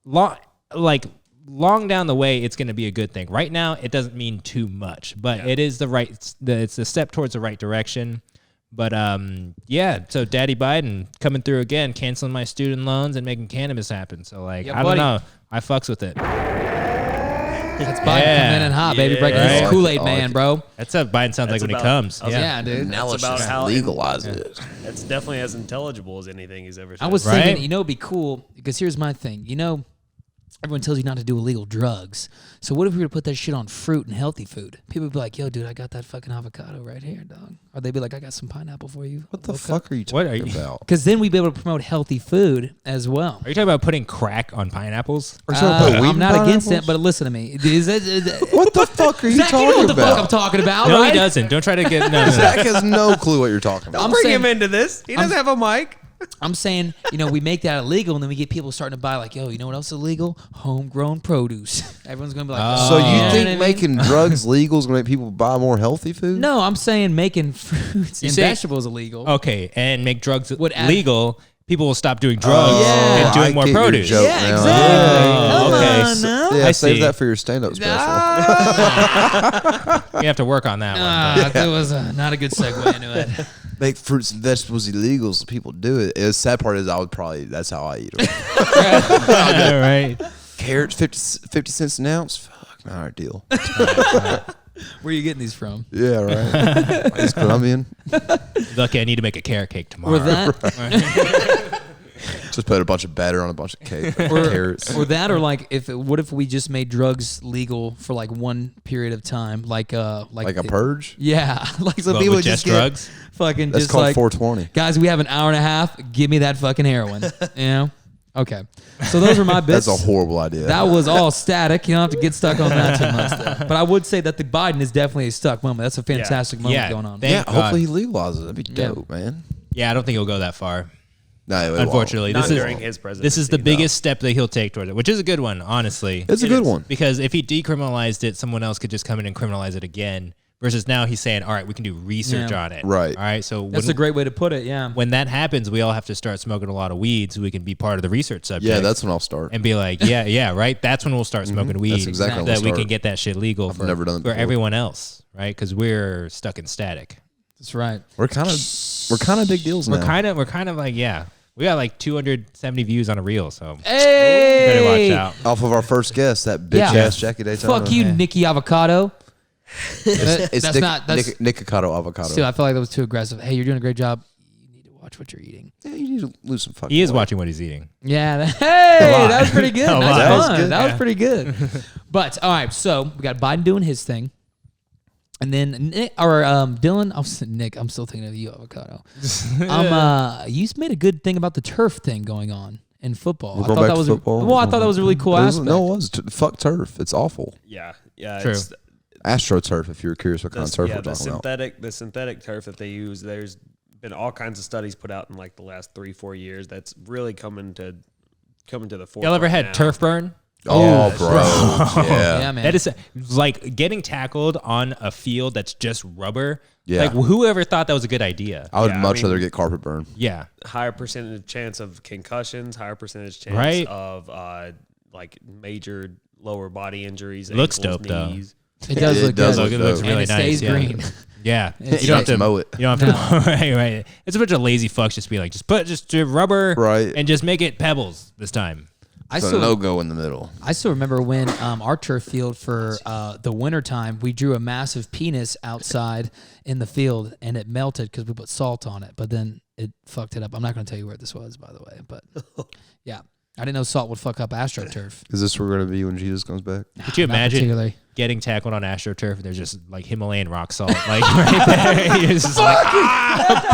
long down the way, it's going to be a good thing. Right now, it doesn't mean too much, but it is it's a step towards the right direction. But so Daddy Biden coming through again, canceling my student loans and making cannabis happen. So I don't know, I fucks with it. That's Biden coming in hot, baby. Breaking Right. his Kool-Aid I like man, it. bro. That's how Biden sounds like when he comes. Yeah, dude. Now let's about just how- legalize it. That's definitely as intelligible as anything he's ever said. I was Right? thinking, it'd be cool because here's my thing. everyone tells you not to do illegal drugs. So what if we were to put that shit on fruit and healthy food? People would be like, yo, dude, I got that fucking avocado right here, dog. Or they'd be like, I got some pineapple for you. What the fuck are you talking about? Because then we'd be able to promote healthy food as well. Are you talking about putting crack on pineapples? I'm not against it, but listen to me. What the fuck are you Zach, talking you know what the about? fuck I'm talking about, No, right? he doesn't. Don't try to get no. Zach has no clue what you're talking about. I'm Bring saying- him into this. He doesn't have a mic. I'm saying, we make that illegal, and then we get people starting to buy, like, yo, you know what else is illegal? Homegrown produce. Everyone's going to be like, So you know think what I mean? making drugs legal is going to make people buy more healthy food? No, I'm saying making fruits and say- vegetables illegal. Okay, and make drugs Would add- legal. People will stop doing drugs yeah. and doing I more get your produce. joke Yeah, now. exactly. Oh, Come okay. on now. Yeah, I save see. that for your stand-up special. You have to work on that one. That was not a good segue into it. Make fruits and vegetables illegal so people do it. The sad part is that's how I eat them. Right. Carrots, 50 cents an ounce? Fuck, not our deal. Where are you getting these from? Yeah, right. It's Colombian. Lucky I need to make a carrot cake tomorrow. Or that, Just put a bunch of batter on a bunch of cake. Carrots. or like, what if we just made drugs legal for like one period of time, like Like a purge? Yeah, like some But people with just just get drugs? fucking That's just called like 420. guys, we have an hour and a half. Give me that fucking heroin. Okay. So those were my bits. That's a horrible idea. That was all static. You don't have to get stuck on that too much, though. But I would say that the Biden is definitely a stuck moment. That's a fantastic moment Yeah. going on. Thank yeah, God. hopefully he legalizes it. That'd be Yeah. dope, man. Yeah, I don't think he'll go that far. No, it won't. Unfortunately, Not this is during his presidency. this is the no. biggest step that he'll take towards it, which is a good one, honestly. It's a good one. Because if he decriminalized it, someone else could just come in and criminalize it again. Versus now he's saying, all right, we can do research Yeah. on it. Right. All right. So That's a great way to put it, yeah. when that happens, we all have to start smoking a lot of weed so we can be part of the research subject. Yeah, that's when I'll start. and be like, yeah, right. That's when we'll start smoking weed. That's exactly that when we I'll can start. get that shit legal for, never done it for before. everyone else, right? Because we're stuck in static. That's right. We're kind of big deals now. We're kind of like, yeah. We got like 270 views on a reel, so Hey! better watch out. Off of our first guest, that bitch Yeah. ass Jackie Daytona. Fuck you, Nikki Avocado. It's That's not. That's. Nikocado avocado. Still, I feel like that was too aggressive. Hey, you're doing a great job. You need to watch what you're eating. Yeah, you need to lose some fucking He is weight. watching what he's eating. Yeah. Hey, lot. that was pretty good. A That's lot. That was fun. good. That was pretty good. But all right, so we got Biden doing his thing, and then Dylan. Nick. I'm still thinking of you, Avocado. You made a good thing about the turf thing going on in football. We're I going thought back that to was football? well. I thought that was a really cool aspect. No, it was. Fuck turf. It's awful. Yeah. True. It's AstroTurf, if you're curious what kind of turf yeah, we're the talking about. synthetic turf that they use. There's been all kinds of studies put out in like the last 3-4 years. That's really coming to the forefront. Y'all ever had now. turf burn? Oh, bro. Yeah. Yeah, man. That is like getting tackled on a field that's just rubber. Yeah. Like whoever thought that was a good idea? I would Yeah, I much mean- rather get carpet burn. Yeah. Higher percentage chance of concussions, higher percentage chance Right. of like major lower body injuries. Looks ankles, dope, though. knees. It does It look does good. look It looks dope. really and it nice. stays yeah. green. Yeah. You don't have to mow it. You don't have to right. It's a bunch of lazy fucks just be like, just rubber Right. and just make it pebbles this time. I So still, no go in the middle. I still remember when our turf field for the wintertime, we drew a massive penis outside in the field, and it melted because we put salt on it. But then it fucked it up. I'm not going to tell you where this was, by the way. But yeah, I didn't know salt would fuck up AstroTurf. Is this where we're going to be when Jesus comes back? Could you Not imagine particularly. getting tackled on AstroTurf and there's just like Himalayan rock salt like right there? You're just like,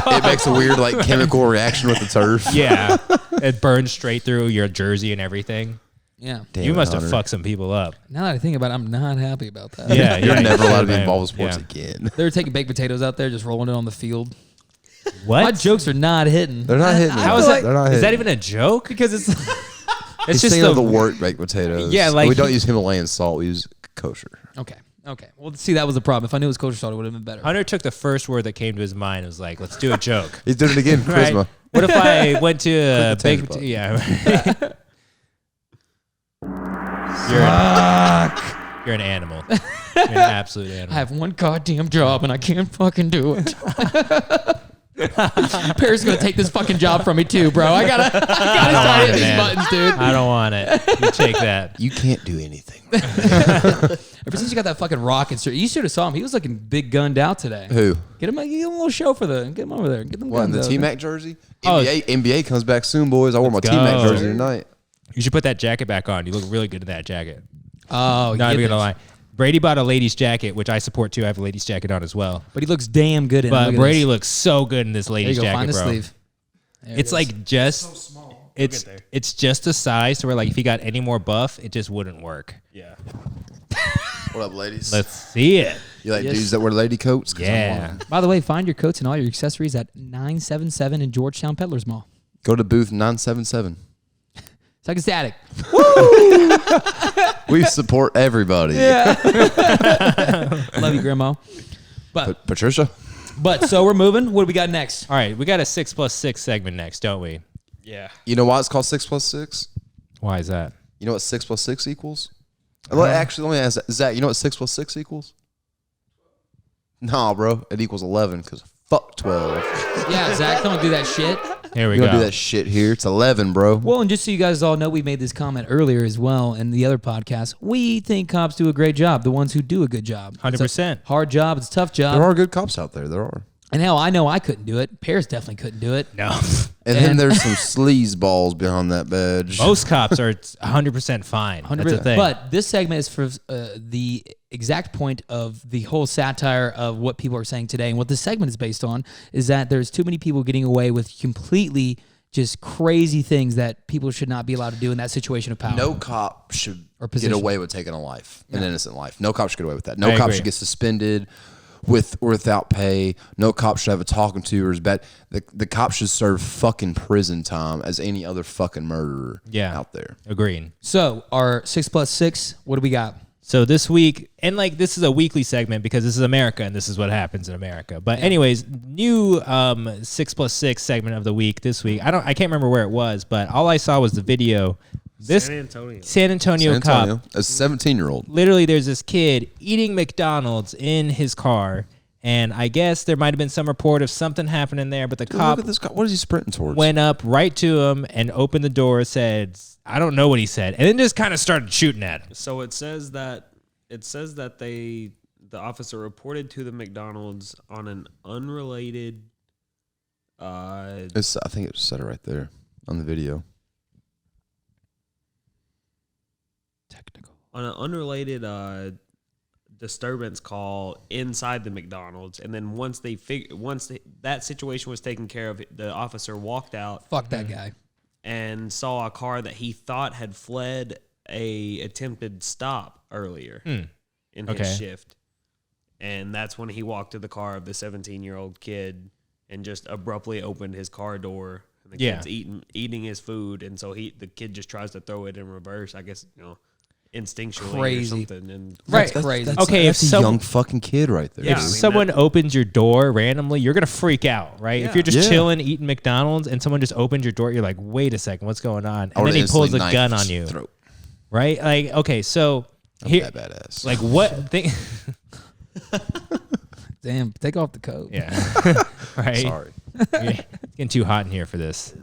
It makes a weird like chemical reaction with the turf. yeah. It burns straight through your jersey and everything. Yeah. Damn You it, must have Hunter. fucked some people up. Now that I think about it, I'm not happy about that. Yeah. You're yeah, never you allowed to should, be man. involved with sports Yeah. again. They were taking baked potatoes out there, just rolling it on the field. What? My jokes are not hitting. They're not hitting. How is They're that? not Is that hitting. even a joke? Because it's It's He's just saying the work baked potatoes. Yeah, like we don't he- use Himalayan salt. We use kosher. okay. Well, see, that was the problem. If I knew it was kosher salt, it would have been better. Hunter took the first word that came to his mind and was like, let's do a joke. He's doing it again. Right? Charisma. What if I went to a Click the big... tangent button. Yeah. You're an animal. You're an absolute I animal. have one goddamn job and I can't fucking do it. Perry's gonna take this fucking job from me too, bro. I gotta start want hitting it, these man. buttons, dude. I don't want it. You take that. You can't do anything. Ever since you got that fucking rocket, sir, you should have saw him. He was looking big gunned out today. Who? Get him a little show for get him over there. Get them What, in the guns out T there. Mac jersey? Oh. NBA comes back soon, boys. I wore my Let's T Mac go. jersey tonight. You should put that jacket back on. You look really good in that jacket. Oh, Not even goodness. gonna lie. Brady bought a ladies' jacket, which I support too. I have a ladies' jacket on as well. But he looks damn good in it. But Look at Brady this. looks so good in this There you ladies' go. jacket, Find the bro. sleeve. There It's it is. like just So small. it's We'll get there. it's just a size to where like if he got any more buff, it just wouldn't work. Yeah. What up, ladies? Let's see it. You like Yes. dudes that wear lady coats? 'Cause I'm one Yeah. of them. By the way, find your coats and all your accessories at 977 in Georgetown Peddlers Mall. Go to booth 977. Second Static. We support everybody. Love you, Grandma. But Patricia? so we're moving. What do we got next? All right, we got a 6+6 segment next, don't we? Yeah. You know why it's called 6 plus 6? Why is that? You know what 6 plus 6 equals? Actually, let me ask Zach. You know what 6 plus 6 equals? Nah, bro. It equals 11 because fuck 12. Yeah, Zach, don't do that shit. Here we We go. don't do that shit here. It's 11, bro. Well, and just so you guys all know, we made this comment earlier as well in the other podcast. We think cops do a great job. The ones who do a good job. 100%. It's a hard job. It's a tough job. There are good cops out there. There are. And hell, I know I couldn't do it. Paris definitely couldn't do it. No. And then there's some sleaze balls behind that badge. Most cops are 100% fine. That's the thing. But this segment is for the exact point of the whole satire of what people are saying today. And what this segment is based on is that there's too many people getting away with completely just crazy things that people should not be allowed to do in that situation of power. No cop should Or get position. away with taking a life, an innocent life. No cop should get away with that. No I cop agree. should get suspended with or without pay. No cop should have a talking to or is bad. The cop should serve fucking prison time as any other fucking murderer out there. Agreed. So our 6+6, what do we got? So this week, and like this is a weekly segment because this is America and this is what happens in America. But anyways, new 6+6 segment of the week this week. I can't remember where it was, but all I saw was the video. This San Antonio. San Antonio San cop. Antonio, a 17-year-old. Literally, there's this kid eating McDonald's in his car, and I guess there might have been some report of something happening there. But the Dude, cop look at this guy. What is he sprinting towards? went up right to him and opened the door. Said, "I don't know what he said," and then just kind of started shooting at him. So it says that the officer reported to the McDonald's on an unrelated I think it said it right there on the video. on an unrelated disturbance call inside the McDonald's, and then once that situation was taken care of, the officer walked out Fuck that guy. and saw a car that he thought had fled a attempted stop earlier in Okay. his shift, and that's when he walked to the car of the 17-year-old kid and just abruptly opened his car door. And the Yeah. kid's eating his food, and so the kid just tries to throw it in reverse. I guess instinctually Crazy. or something. And Right. That's crazy. Okay, that's if a some- young fucking kid right there. Yeah, If I mean, someone opens your door randomly, you're gonna freak out, right? If Yeah. you're just Yeah. chilling, eating McDonald's, and someone just opens your door, you're like, "Wait a second, what's going on?" I And then would've he pulls a instantly gun knifed on his you, throat. right? Like, okay, so I'm here, that badass. like, what thing? Damn, take off the coat. Yeah, right. Sorry. Yeah, it's getting too hot in here for this.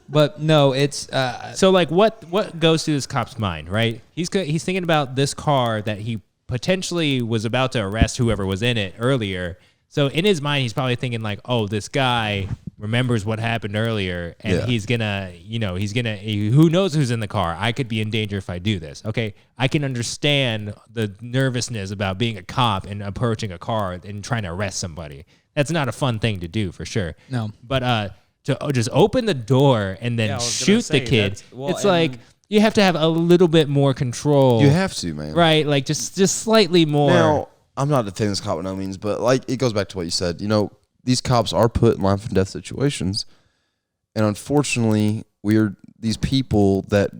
But no, it's So, like, what goes through this cop's mind, right? He's thinking about this car that he potentially was about to arrest whoever was in it earlier. So in his mind, he's probably thinking like, "Oh, this guy remembers what happened earlier, and Yeah. he's gonna, who knows who's in the car? I could be in danger if I do this." Okay, I can understand the nervousness about being a cop and approaching a car and trying to arrest somebody. That's not a fun thing to do for sure. No. But to just open the door and then Yeah, I was gonna shoot say, the kid, that's- well, it's and- like you have to have a little bit more control. You have to, man. right? Like just slightly more. Now, I'm not defending this cop by no means, but like it goes back to what you said. These cops are put in life and death situations, and unfortunately, we're these people that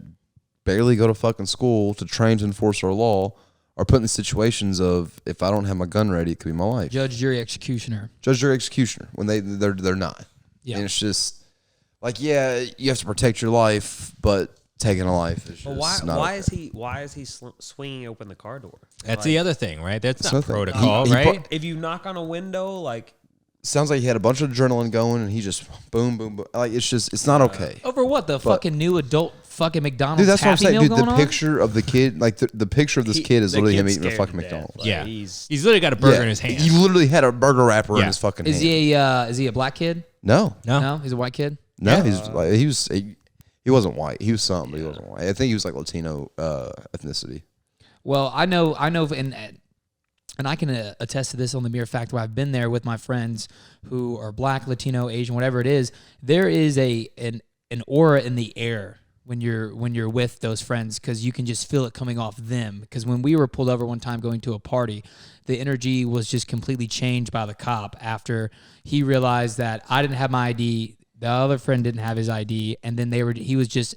barely go to fucking school to train to enforce our law are put in situations of if I don't have my gun ready, it could be my life. judge, jury, executioner. Judge, jury, executioner when they're not. Yeah. And it's just like, yeah, you have to protect your life, but taking a life is just But not why okay. is he swinging open the car door? That's the other thing, right? That's not nothing. protocol, He right? If you knock on a window, like Sounds like he had a bunch of adrenaline going, and he just boom, boom, boom. Like it's not okay. Over what? The fucking new adult fucking McDonald's Dude, that's what I'm Happy saying. Meal Dude, going the on? picture of the kid, like the picture of this kid is the literally him kid's eating a scared fucking to death. McDonald's. Like, Yeah, he's he's literally got a burger in his hand. He literally had a burger wrapper in Yeah. his fucking Is hand. he a black kid? No, No. No, he's a white kid. no, he's like he He wasn't white. He was something, but he wasn't white. I think he was like Latino ethnicity. Well, I know, and I can attest to this on the mere fact where I've been there with my friends who are black, Latino, Asian, whatever it is. There is an aura in the air when you're with those friends, because you can just feel it coming off them. Because when we were pulled over one time going to a party, the energy was just completely changed by the cop after he realized that I didn't have my ID. The other friend didn't have his ID, and then he was just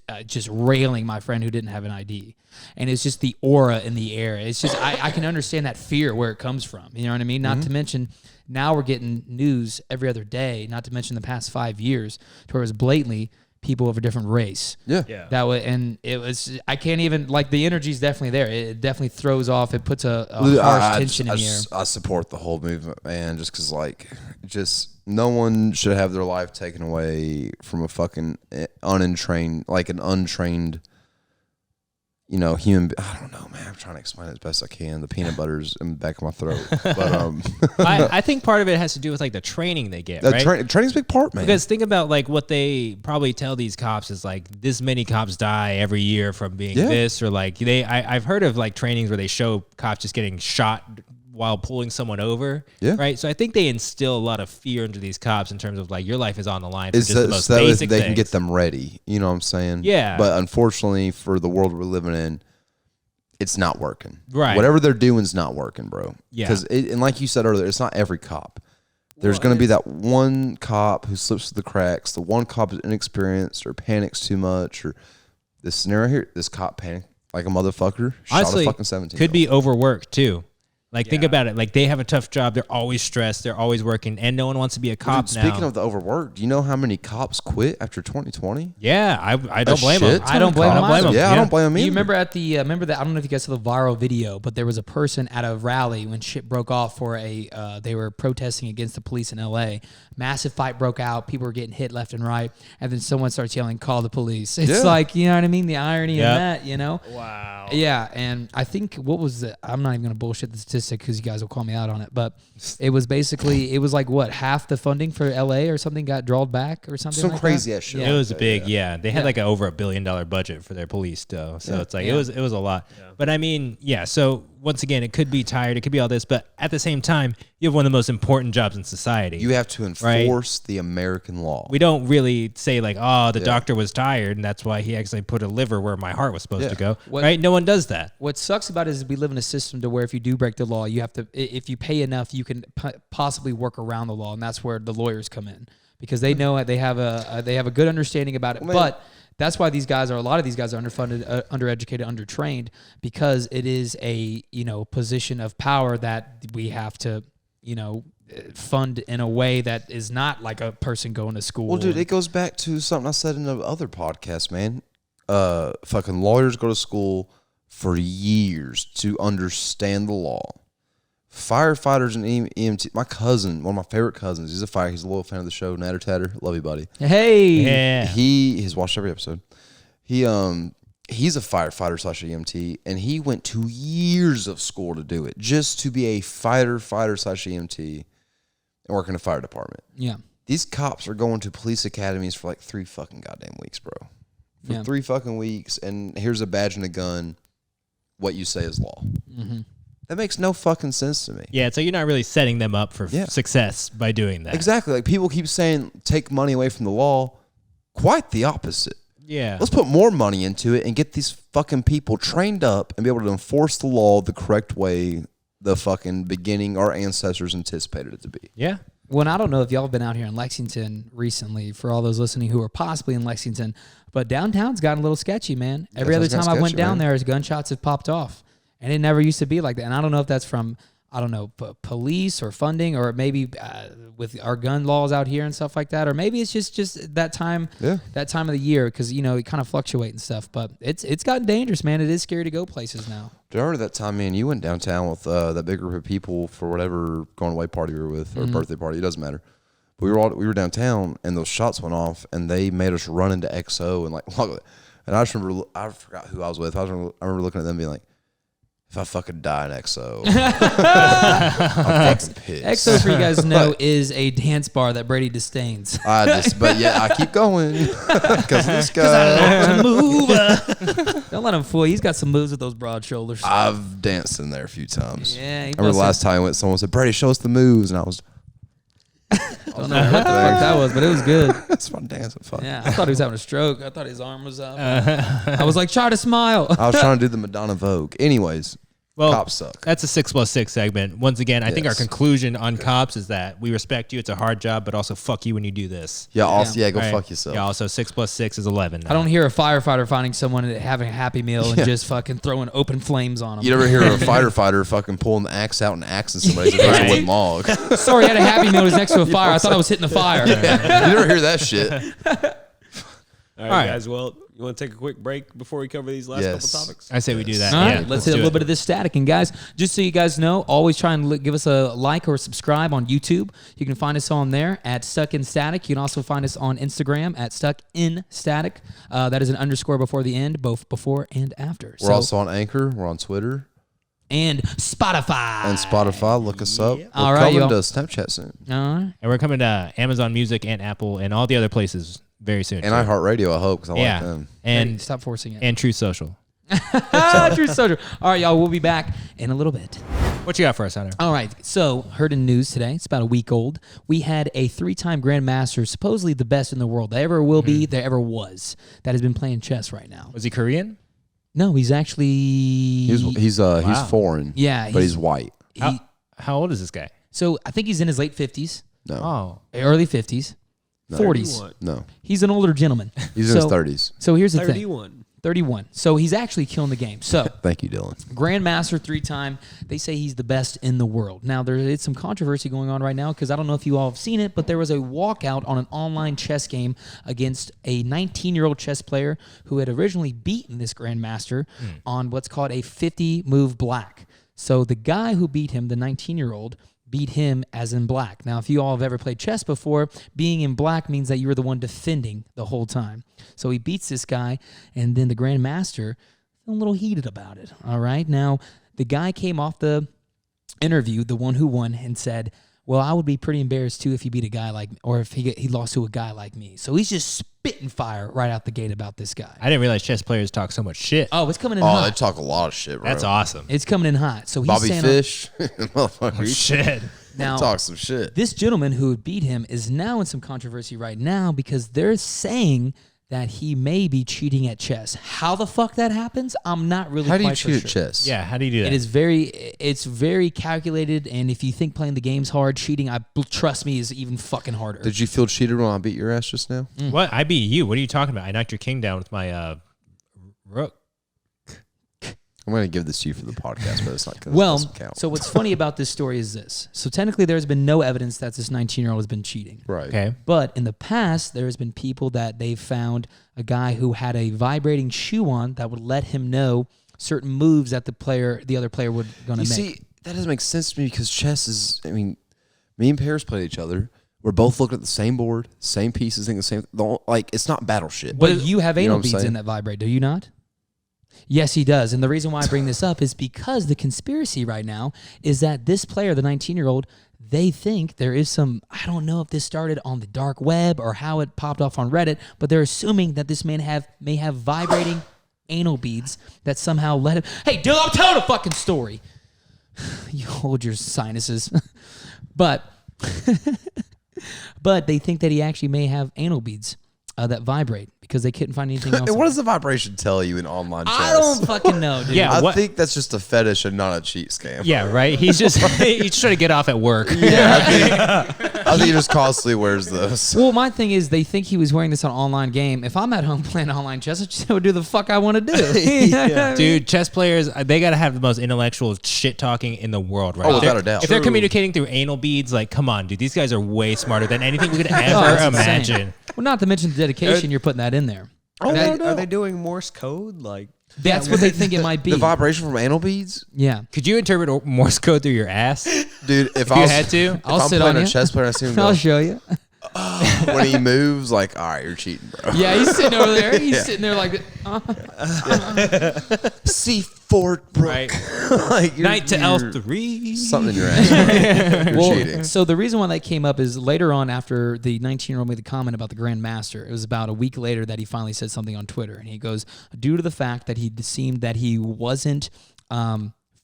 railing my friend who didn't have an ID. And it's just the aura in the air. It's just, I can understand that fear where it comes from. You know what I mean? Not to mention, now we're getting news every other day, not to mention the past 5 years, to where it was blatantly people of a different race. Yeah. That way, and it was, I can't even, like, the energy's definitely there. It definitely throws off, it puts a harsh tension in the air. I support the whole movement, man, just because, no one should have their life taken away from a fucking untrained, human. I don't know, man. I'm trying to explain it as best I can. The peanut butter's in the back of my throat. But I think part of it has to do with like the training they get, right? Training's a big part, man. Because think about like what they probably tell these cops is like this many cops die every year from being this, or like I've heard of like trainings where they show cops just getting shot while pulling someone over, right? So I think they instill a lot of fear into these cops in terms of like your life is on the line for just the most basic they things. can get them ready. You know what I'm saying? Yeah. But unfortunately for the world we're living in, it's not working. Right. Whatever they're doing is not working, bro. Yeah. Because and like you said earlier, it's not every cop. There's going to be that one cop who slips through the cracks. The one cop is inexperienced or panics too much, or this scenario here, this cop panicked like a motherfucker. Honestly, shot a fucking 17. Could be overworked too. Like, think about it. Like, they have a tough job. They're always stressed. They're always working. And no one wants to be a cop now. Speaking of the overwork, do you know how many cops quit after 2020? Yeah, I don't blame them. I don't blame them. Yeah, I don't blame them either. You remember I don't know if you guys saw the viral video, but there was a person at a rally when shit broke off for they were protesting against the police in LA. Massive fight broke out. People were getting hit left and right. And then someone starts yelling, "Call the police." It's like, you know what I mean? The irony in that, you know? Wow. Yeah. And I think, what was it? I'm not even going to bullshit the statistic because you guys will call me out on it. But it was basically, it was like, what, half the funding for LA or something got drawled back or something Some like crazy that? ass shit. It was a big, They had like over $1 billion budget for their police, though. So it's like it was a lot. Yeah. But I mean, so once again, it could be tired, it could be all this, but at the same time, you have one of the most important jobs in society. You have to enforce the American law. We don't really say like, oh, the doctor was tired, and that's why he actually put a liver where my heart was supposed to go. Right? No one does that. What sucks about it is we live in a system to where if you do break the law, you have to, if you pay enough, you can possibly work around the law, and that's where the lawyers come in, because they know it, they have a good understanding about it. But that's why a lot of these guys are underfunded, undereducated, undertrained, because it is a, position of power that we have to, fund in a way that is not like a person going to school. Well, dude, it goes back to something I said in the other podcast, man. Fucking lawyers go to school for years to understand the law. Firefighters and EMT. My cousin, one of my favorite cousins, he's a loyal fan of the show, Natter Tatter. Love you, buddy. Hey. Yeah. He has watched every episode. He's a firefighter / EMT, and he went to years of school to do it, just to be a fighter / EMT and work in a fire department. Yeah. These cops are going to police academies for like 3 fucking goddamn weeks, bro. For 3 fucking weeks, and here's a badge and a gun. What you say is law. Mm-hmm. That makes no fucking sense to me. Yeah, so you're not really setting them up for success by doing that. Exactly. Like, people keep saying take money away from the law. Quite the opposite. Yeah. Let's put more money into it and get these fucking people trained up and be able to enforce the law the correct way the fucking beginning our ancestors anticipated it to be. Yeah. Well, I don't know if y'all have been out here in Lexington recently, for all those listening who are possibly in Lexington, but downtown's gotten a little sketchy, man. Every other time I went down there, gunshots have popped off. And it never used to be like that. And I don't know if that's from, police or funding, or maybe with our gun laws out here and stuff like that, or maybe it's just that time of the year, because it kind of fluctuates and stuff. But it's gotten dangerous, man. It is scary to go places now. Do you remember that time, man, you went downtown with that big group of people for whatever going away party we were with, or birthday party? It doesn't matter. But we were downtown, and those shots went off, and they made us run into XO and like, and I just remember, I forgot who I was with. I remember looking at them being like, if I fucking die in XO, I'm fucking pissed. XO, for you guys know, is a dance bar that Brady disdains. But yeah, I keep going because this guy. Don't let him fool you. He's got some moves with those broad shoulders. I've danced in there a few times. Yeah, I remember the last time I went, someone said, "Brady, show us the moves," and I was. I don't know what the fuck that was, but it was good. That's fun dancing. Fun. Yeah, I thought he was having a stroke. I thought his arm was up. I was like, try to smile. I was trying to do the Madonna Vogue. Anyways, Well, cops suck. That's a 6+6 segment. Once again, I think our Yes. conclusion on cops is that we respect you. It's a hard job, but also fuck you when you do this. Yeah, also, go All right? fuck yourself. Yeah, also 6+6 is 11. I don't hear a firefighter finding someone and having a Happy Meal and just fucking throwing open flames on them. You never hear of a fighter fucking pulling the axe out and axing somebody so they with Mog. Sorry, I had a Happy Meal. It was next to a fire. I thought I was hitting the fire. You never hear that shit. All right, guys. Well, you want to take a quick break before we cover these last Yes. couple topics? I say we do that. All right, Yeah, let's hit a do little it. bit of this static. And guys, just so you guys know, always try and give us a like or subscribe on YouTube. You can find us on there at Stuck in Static. You can also find us on Instagram at Stuck in Static. That is an underscore before the end, both before and after. We're also on Anchor. We're on Twitter. And Spotify. And Spotify. Look us up. We're All right, coming y'all. to Snapchat soon. All right. And we're coming to Amazon Music and Apple and all the other places very soon. And iHeartRadio, I hope, because I yeah. like them. Hey, And stop forcing it. and True Social. True soldier. All right, y'all. We'll be back in a little bit. What you got for us, Hunter? All right. So, heard in news today, it's about a week old. We had a 3-time Grandmaster, supposedly the best in the world. There ever will be, there ever was, that has been playing chess right now. Was he Korean? No, he's actually. He's foreign. Yeah, But he's white. How old is this guy? So, I think he's in his late 50s, No. Oh. early 50s, No. 40s. 31. No. He's an older gentleman. He's in his 30s. So, here's the thing 31. 31. So, he's actually killing the game. So, Thank you, Dylan. Grandmaster 3-time. They say he's the best in the world. Now, there is some controversy going on right now because I don't know if you all have seen it, but there was a walkout on an online chess game against a 19-year-old chess player who had originally beaten this Grandmaster on what's called a 50-move black. So the guy who beat him, the 19-year-old, beat him as in black. Now, if you all have ever played chess before, being in black means that you were the one defending the whole time. So he beats this guy, and then the Grandmaster a little heated about it. All right. Now, the guy came off the interview, the one who won, and said, well, I would be pretty embarrassed too if he beat a guy like, or if he lost to a guy like me. So he's just spitting fire right out the gate about this guy. I didn't realize chess players talk so much shit. Oh, it's coming in Oh, hot. they talk a lot of shit, bro. That's awesome. It's coming in hot. So he's Bobby saying, Fish. Motherfucker. he Shit. now, talk some shit. this gentleman who beat him is now in some controversy right now because they're saying that he may be cheating at chess. How the fuck that happens, I'm not really How do you quite so cheat sure. at chess? Yeah, how do you do that? It's very calculated, and if you think playing the game's hard, cheating, trust me, is even fucking harder. Did you feel cheated when I beat your ass just now? What? I beat you. What are you talking about? I knocked your king down with my rook. I'm going to give this to you for the podcast, but it's not going Well, to count. so what's funny about this story is this. So technically, there's been no evidence that this 19-year-old has been cheating. right. Okay. But in the past, there has been people that they've found a guy who had a vibrating shoe on that would let him know certain moves that the other player would going to You make. see, that doesn't make sense to me because chess is, I mean, me and Paris played each other. We're both looking at the same board, same pieces, think the same, like, it's not battle shit. But you have You know anal what I'm beads in saying? that vibrate, do you not? Yes, he does. And the reason why I bring this up is because the conspiracy right now is that this player, the 19-year-old, they think there is some, I don't know if this started on the dark web or how it popped off on Reddit, but they're assuming that this man may have vibrating anal beads that somehow let him. Hey, dude, I'm telling a fucking story. You hold your sinuses. But they think that he actually may have anal beads that vibrate because they couldn't find anything else. And what does the vibration tell you in online chess? I don't fucking know, dude. Yeah. I what- think that's just a fetish and not a cheat scam. Yeah, right? He's just he's trying to get off at work. I think he just constantly wears those. Well, my thing is, they think he was wearing this on an online game. If I'm at home playing online chess, I just would do the fuck I want to do. Dude, chess players, they got to have the most intellectual shit talking in the world, right? Oh, If without they're- a doubt. If they're True. communicating through anal beads, like, come on, dude, these guys are way smarter than anything we could Oh, ever it's insane. imagine. Well, not to mention the dedication you're putting that in there. Are they doing Morse code? Like, That's what they think it might be. The vibration from anal beads? Yeah. Could you interpret Morse code through your ass? Dude, if you I was, had to? if I'll I'm sit playing on a you. chess player, I see him I'll go, show you. when he moves, like, all right, you're cheating, bro. Yeah, he's sitting over there. He's sitting there like, C5. Fort Brooke. Right. Like Night to L3. Something in your ass. You're cheating. So the reason why that came up is later on after the 19-year-old made the comment about the Grand Master, it was about a week later that he finally said something on Twitter. And he goes, due to the fact that he seemed that he wasn't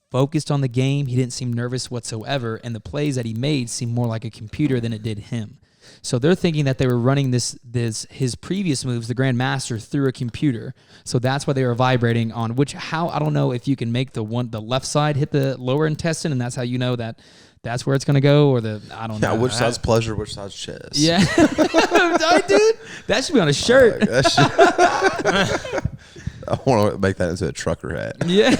focused on the game, he didn't seem nervous whatsoever, and the plays that he made seemed more like a computer than it did him. So they're thinking that they were running his previous moves, the Grand Master, through a computer. So that's why they were vibrating on I don't know if you can make the left side hit the lower intestine, and that's how you know that's where it's going to go, or I don't know. Yeah, which side's pleasure, which side's chest. Yeah. Dude, that should be on a shirt. I want to make that into a trucker hat. Yeah.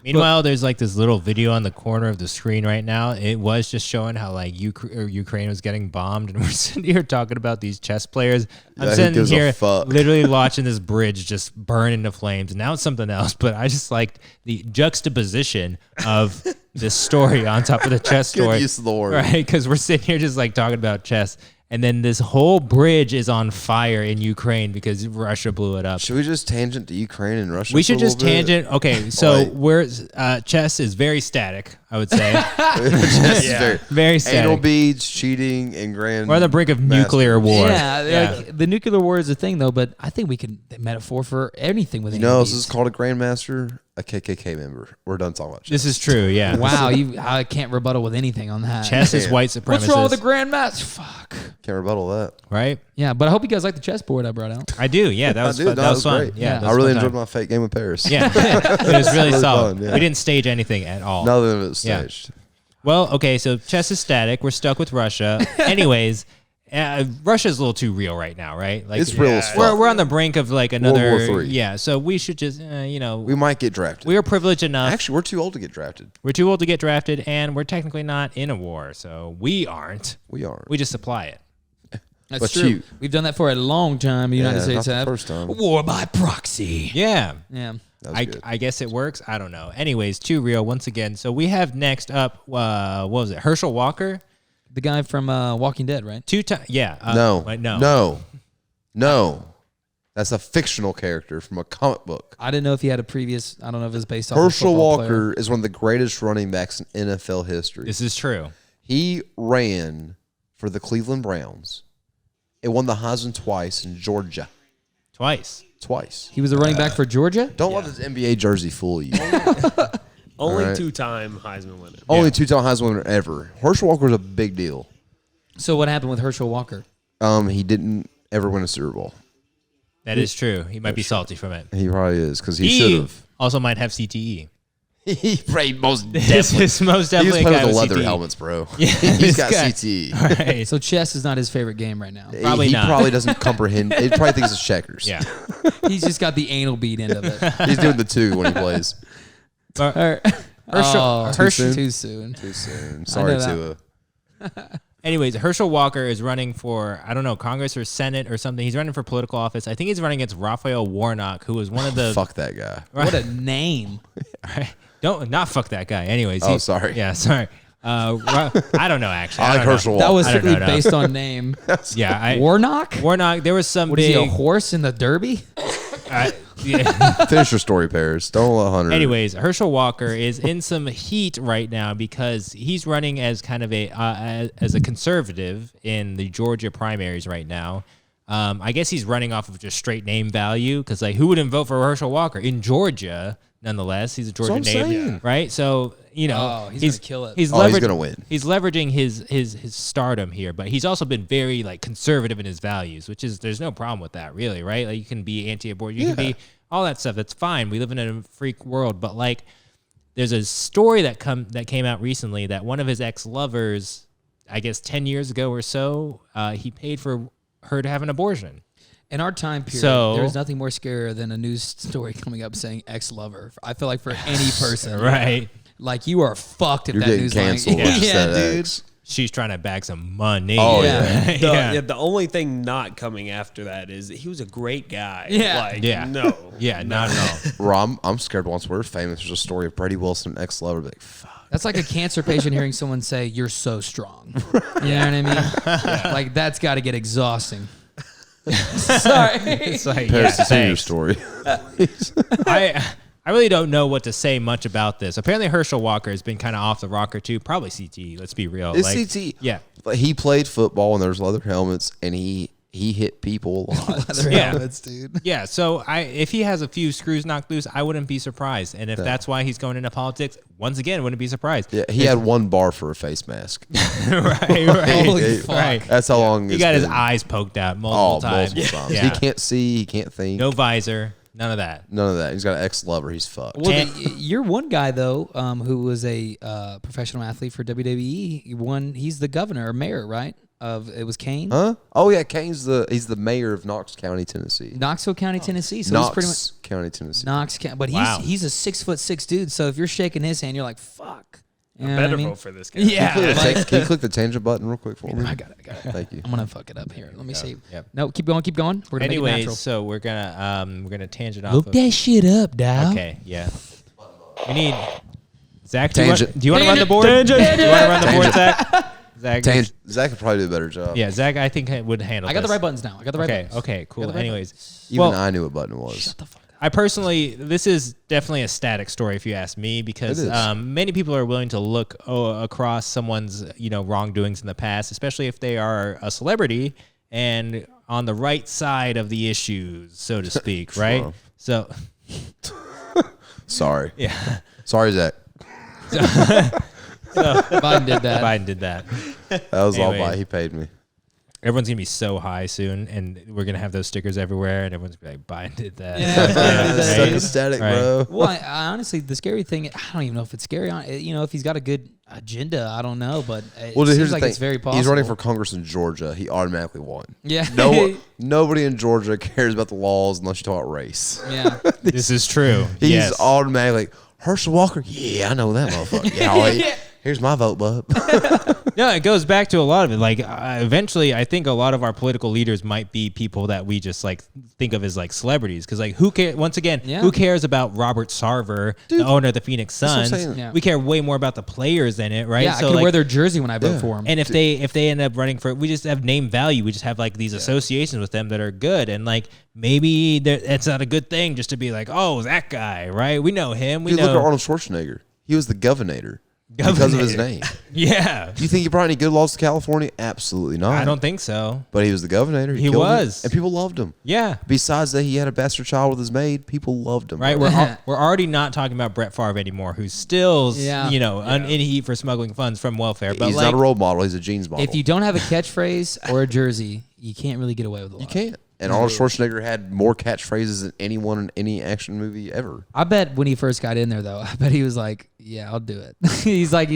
Meanwhile, there's like this little video on the corner of the screen right now. It was just showing how like Ukraine was getting bombed, and we're sitting here talking about these chess players. I'm sitting here literally watching this bridge just burn into flames. And now it's something else, but I just liked the juxtaposition of this story on top of the chess story. Good use of the word. Right, because we're sitting here just like talking about chess. And then this whole bridge is on fire in Ukraine because Russia blew it up. Should we just tangent to Ukraine and Russia? We should just tangent. Okay, so chess is very static, I would say. Very static. Anal beads, cheating, and grand. We're on the brink of nuclear war. Yeah. Like, the nuclear war is a thing, though, but I think we can metaphor for anything with anal beads. This is called a grandmaster, a KKK member. We're done talking about chess. This is true, yeah. Wow, I can't rebuttal with anything on that. Chess is white supremacist. What's wrong with the grandmaster? Fuck. Can't rebuttal that. Right? Yeah, but I hope you guys like the chessboard I brought out. I do, yeah. That was fun. That was fun. Great. Yeah, I really enjoyed my fake game of Paris. Yeah, it was really solid. Fun, yeah. We didn't stage anything at all. None of it was staged. Yeah. Well, okay, so chess is static. We're stuck with Russia. Anyways, Russia's a little too real right now, right? Like it's real as fuck. We're on the brink of like another World War III. Yeah, so we should just we might get drafted. We are privileged enough. Actually, we're too old to get drafted. We're too old to get drafted, and we're technically not in a war, so we aren't. We aren't. We just supply it. That's true. We've done that for a long time. The United States have. First time. War by proxy. Yeah. Yeah. I guess it works. I don't know. Anyways, too real once again. So we have next up, what was it? Herschel Walker, the guy from Walking Dead, right? 2 times. Yeah. No. That's a fictional character from a comic book. I didn't know if he had a previous. I don't know if it was based off. Herschel Walker is one of the greatest running backs in NFL history. This is true. He ran for the Cleveland Browns. It won the Heisman twice in Georgia. Twice. He was a running back for Georgia? Don't let this NBA jersey fool you. Only 2-time Heisman winner. Only 2-time Heisman winner ever. Herschel Walker is a big deal. So what happened with Herschel Walker? He didn't ever win a Super Bowl. That is true. He might be salty from it. He probably is because he should have. Also might have CTE. He played most definitely. Most definitely He was playing with the with leather CTE. helmets, bro. Yeah, He's got CTE. Right. So chess is not his favorite game right now. Probably he not. probably doesn't comprehend. He probably thinks it's checkers. Yeah. He's just got the anal bead end of it. He's doing the 2 when he plays. Too soon. Too soon. Sorry, Tua. Anyways, Herschel Walker is running for, I don't know, Congress or Senate or something. He's running for political office. I think he's running against Raphael Warnock, who was one of the... Fuck that guy. What a name. Right. Don't not fuck that guy. Anyways. Sorry. Yeah, sorry. I don't know, actually. I like Herschel Walker. That was strictly based on name. Yeah. Warnock? Warnock, there was some What big... is he, a horse in the Derby? Yeah. Finish your story, Paris. Don't let Hunter. Anyways, Herschel Walker is in some heat right now because he's running as kind of as a conservative in the Georgia primaries right now. I guess he's running off of just straight name value because, like, who wouldn't vote for Herschel Walker in Georgia? Nonetheless, he's a Georgia native, right? So he's gonna kill it. He's gonna win. He's leveraging his stardom here, but he's also been very like conservative in his values, which is there's no problem with that, really, right? Like you can be anti-abortion, you can be all that stuff. That's fine. We live in a freak world, but like there's a story that came out recently that one of his ex-lovers, I guess 10 years ago or so, he paid for her to have an abortion. In our time period, there's nothing more scarier than a news story coming up saying ex-lover. I feel like for any person, right? Like you are fucked if You're that getting news canceled. Yeah, dude. Ex. She's trying to bag some money. Oh, The only thing not coming after that is he was a great guy. Yeah. No. Yeah, not at all. Bro, I'm scared once we're famous, there's a story of Brady Wilson, ex-lover. Like, fuck. That's like a cancer patient hearing someone say, "You're so strong." You know what I mean? Like that's got to get exhausting. Sorry. It's like, Paris, yeah, to your story. I really don't know what to say much about this. Apparently, Herschel Walker has been kind of off the rocker too. Probably CTE. Let's be real. It's CTE. Yeah. But he played football and there's leather helmets and he hit people a lot. Leather Yeah. helmets, dude. Yeah, so if he has a few screws knocked loose, I wouldn't be surprised. And if that's why he's going into politics, once again, wouldn't be surprised. Yeah, he had one bar for a face mask. right. Holy fuck. Right. That's how long He it's got his been. eyes poked out multiple times. Multiple times. Yeah. He can't see. He can't think. No visor. None of that. None of that. He's got an ex-lover. He's fucked. Well, you're one guy though, who was a professional athlete for WWE. He's the governor or mayor, right? It was Kane. Huh? Oh yeah, he's the mayor of Knox County, Tennessee. Knoxville County, Tennessee. So Knox he's pretty much County, Tennessee. Knox County, but Wow. he's a 6'6" dude. So if you're shaking his hand, you're like, fuck. You know what Better I mean? vote for this guy. Yeah. Can you click the tangent button real quick for me? I got it. Thank you. I'm gonna fuck it up here. Let me see. Yep. No, keep going. We're gonna make it Anyways, natural. so we're gonna tangent off. Look of, that shit up, dog. Okay, yeah. We need Zach. Tangent. Do you want to run the board? Tangent. Do you want to run the board, Zach? Zach. Zach could probably do a better job. Yeah, Zach. I think would handle. I got the this. right buttons now. Okay. buttons. Okay. Cool. the right Anyways, Even well, I knew what button it was. Shut the fuck up. I personally, this is definitely a static story if you ask me, because It is. many people are willing to look across someone's wrongdoings in the past, especially if they are a celebrity and on the right side of the issues, so to speak, right? Trump. So, Sorry. yeah, Sorry, Zach. Biden did that. Biden did that. That was all Anyway. by he paid me. Everyone's gonna be so high soon, and we're gonna have those stickers everywhere, and everyone's gonna be like, "Biden did that." That's right? such a static, Right. bro. Well, I honestly, the scary thing, I don't even know if it's scary. If he's got a good agenda, I don't know, but it Well, seems here's the like thing. it's very possible. He's running for Congress in Georgia. He automatically won. Yeah. Nobody in Georgia cares about the laws unless you talk about race. Yeah. This is true. He's yes. automatically Herschel Walker. Yeah, I know that motherfucker. Yeah, here's my vote, bub. No, it goes back to a lot of it. Like, eventually, I think a lot of our political leaders might be people that we just like think of as like celebrities. Because like, who cares? Once again, who cares about Robert Sarver, the owner of the Phoenix what I'm Suns? saying. Yeah. We care way more about the players than it, right? Yeah, I can wear their jersey when I vote for him. And if they end up running for, we just have name value. We just have like these associations with them that are good, and like maybe it's not a good thing just to be like, oh, that guy, right? We know him. We Dude, know. look at Arnold Schwarzenegger. He was the governor because of his name. Yeah, Do you think he brought any good laws to California? Absolutely not. I don't think so. But he was the governor. He killed was. it, and people loved him. Yeah. Besides that, he had a bastard child with his maid. People loved him. Right, bro. we're already not talking about Brett Favre anymore, who's still, Yeah. in heat for smuggling funds from welfare. But He's like, not a role model. He's a jeans model. If you don't have a catchphrase or a jersey, you can't really get away with a lot. You can't. And Arnold Schwarzenegger had more catchphrases than anyone in any action movie ever. I bet when he first got in there, though, I bet he was like, "Yeah, I'll do it." he's like,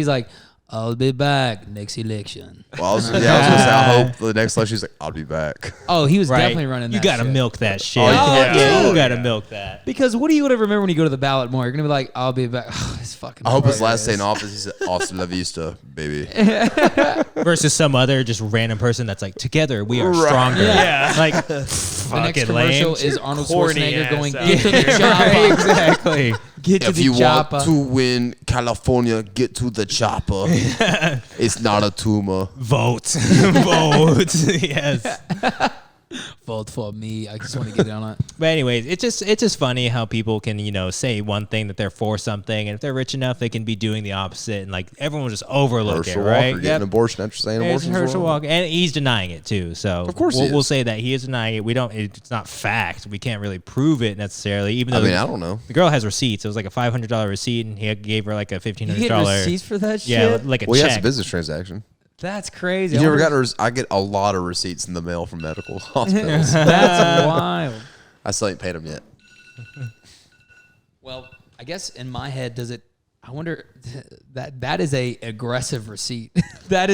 "I'll be back next election." Well, I was gonna say, I hope the next election he's like, I'll be back. Oh, he was right, definitely running. you That gotta shit. milk that shit. Oh, yeah. You gotta milk that. Because what are you gonna remember when you go to the ballot more? You're gonna be like, "I'll be back." Oh, it's fucking. I hope his last day hilarious. in office, he said, Hasta la vista, baby. Versus some other just random person that's like, together we are Right. stronger. Yeah. Like, The next fucking commercial lame. is Arnold corny Schwarzenegger ass going, out "Get to the Right, chopper, exactly. get to If the you chopper." want to win California, get to the chopper. It's not a tumor. Vote. Vote. Yes. Vote for me. I just want to get in on it. But anyways, it's just funny how people can, say one thing that they're for something, and if they're rich enough, they can be doing the opposite, and like everyone will just overlook Herschel it, right? Walker getting an abortion after saying There's abortion's Herschel wrong. Walker, and he's denying it too. So Of course he we'll is. say that he is denying it. It's not fact. We can't really prove it necessarily. Even I though mean, I don't know. the girl has receipts. It was like a $500 receipt, and he gave her like a $1,500. You get receipts for that shit? Yeah, like a Well, yeah, it's a check. business transaction. That's crazy. You I never wonder- got I get a lot of receipts in the mail from medical hospitals. That's wild. I still ain't paid them yet. Well, I guess in my head, does it? I wonder that is a aggressive receipt. that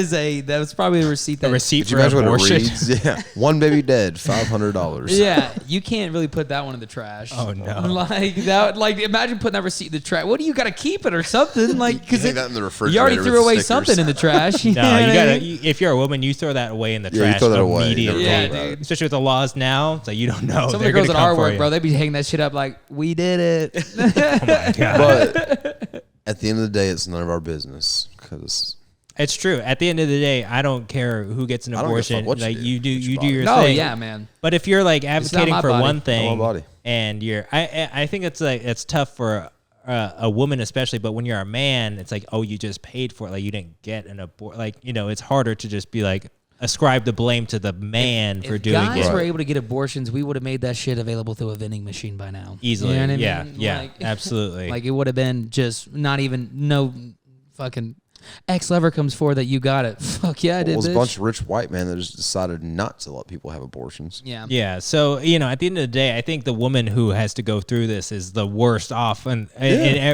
was probably a receipt that A receipt Did you for imagine what it abortion. reads? Yeah. One baby dead, $500. Yeah, you can't really put that one in the trash. Oh, no. Like that. Like imagine putting that receipt in the trash. What do you got to keep it or something? Like because hang that in the you refrigerator already with threw away stickers. something in the trash. No, know what you I gotta. mean? If you're a woman, you throw that away in the Yeah, you trash throw that away. immediately. Never Yeah, thought about dude. Especially with the laws now, so you don't know. Some of They're the girls at gonna our come for work, you. bro, they be hanging that shit up like we did it. Oh my God. But at the end of the day, it's none of our business because It's true. At the end of the day, I don't care who gets an I don't give a fuck abortion. what you Like do. you do It's your your body. thing. No, yeah, man. But if you're like not advocating my for body. one Not thing, my body. and I think it's tough for a woman especially, but when you're a man, it's like, oh, you just paid for it, like you didn't get an abort, like, you know, it's harder to just be like ascribe the blame to the man for doing it. If guys were able to get abortions, we would have made that shit available through a vending machine by now. Easily. You know what I Yeah, mean? yeah, Like, absolutely. Like it would have been just not even no fucking ex-lover comes forward that you got it. Fuck yeah, I did. It was bitch. a bunch of rich white men that just decided not to let people have abortions. Yeah. Yeah. So, you know, at the end of the day, I think the woman who has to go through this is the worst off and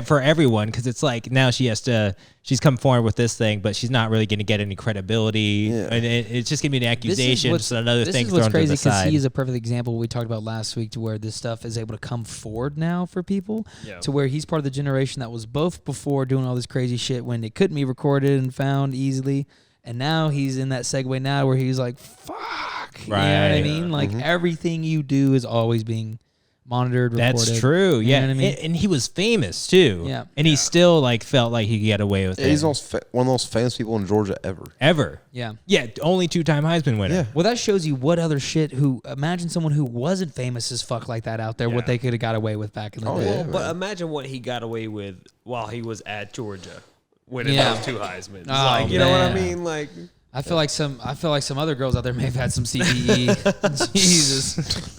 for everyone, because it's like now she's come forward with this thing, but she's not really going to get any credibility. Yeah. And it's just going to be an accusation. Just another thing This is what's thrown to crazy the side. he is a perfect example we talked about last week, to where this stuff is able to come forward now for people, Yeah. to where he's part of the generation that was both before doing all this crazy shit when it couldn't be recorded and found easily, and now he's in that segue now where he's like, fuck. You know what I Right. mean? Like everything you do is always being monitored, recorded. That's true. You Yeah. know what I mean? And he was famous too. Yeah. And he still like felt like he could get away with Yeah, it. he's one of the most famous people in Georgia ever. Ever. Yeah. Yeah. Only 2-time Heisman winner. Yeah. Well, that shows you what other shit. Imagine someone who wasn't famous as fuck like that out there, what Yeah. they could have got away with back in the Oh, day. yeah. But imagine what he got away with while he was at Georgia, winning Yeah. those 2 Heismans. Oh, Like, you know what I man. mean? Like, I feel like some other girls out there may have had some CTE. Jesus,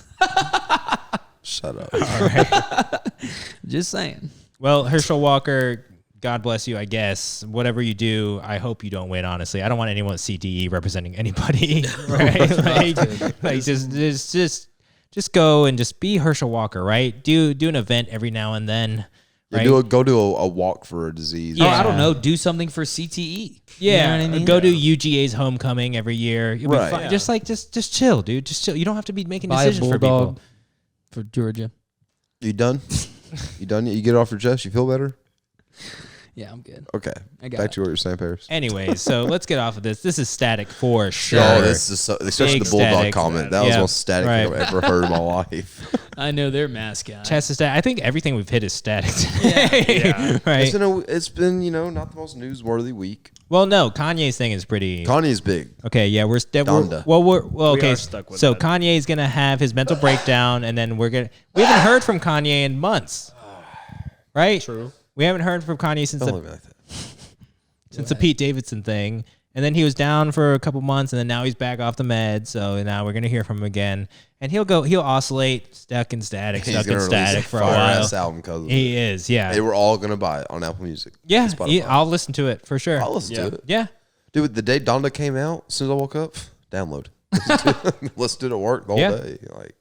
Shut up. just saying. Well, Herschel Walker, God bless you, I guess. Whatever you do, I hope you don't win, honestly. I don't want anyone with CTE representing anybody. Right? like just go and just be Herschel Walker, right? Do an event every now and then. Right? Yeah, go do a walk for a disease. Oh, Yeah. I don't know. Do something for CTE. Yeah, You know what I mean? go to UGA's homecoming every year. You'll Right. be fine. Yeah. Just chill, dude. Just chill. You don't have to be making Buy a decisions for people. bulldog for Georgia. You done? You done? You get it off your chest? You feel better? Yeah, I'm good. Okay. I got Back it. to what you're saying, Paris. Anyways, so let's get off of this. This is static for sure. Oh, this is so, especially Big the bulldog static. comment. That was Yeah, the most static right. thing I've ever heard in my life. I know their mascot. Chest is static. I think everything we've hit is static today. Yeah. Right. It's been not the most newsworthy week. Well, no, Kanye's thing is pretty. Kanye's big. Okay, yeah, we're Donda. okay. are stuck with So that. Kanye's gonna have his mental breakdown, and then we haven't heard from Kanye in months, right? True. We haven't heard from Kanye since Don't the look at me like that. since the Pete Davidson thing, and then he was down for a couple months, and then now he's back off the meds. So now we're gonna hear from him again, and he'll oscillate, stuck in static, He's stuck gonna in release static a for a while. fire-ass album because of it. He is, yeah, They were all gonna buy it on Apple Music. yeah. and Spotify. I'll listen to it for sure. I'll listen Yeah. to it. Yeah. Dude, the day Donda came out, as soon as I woke up, download. Let's do it at work the whole Yeah. day. Like,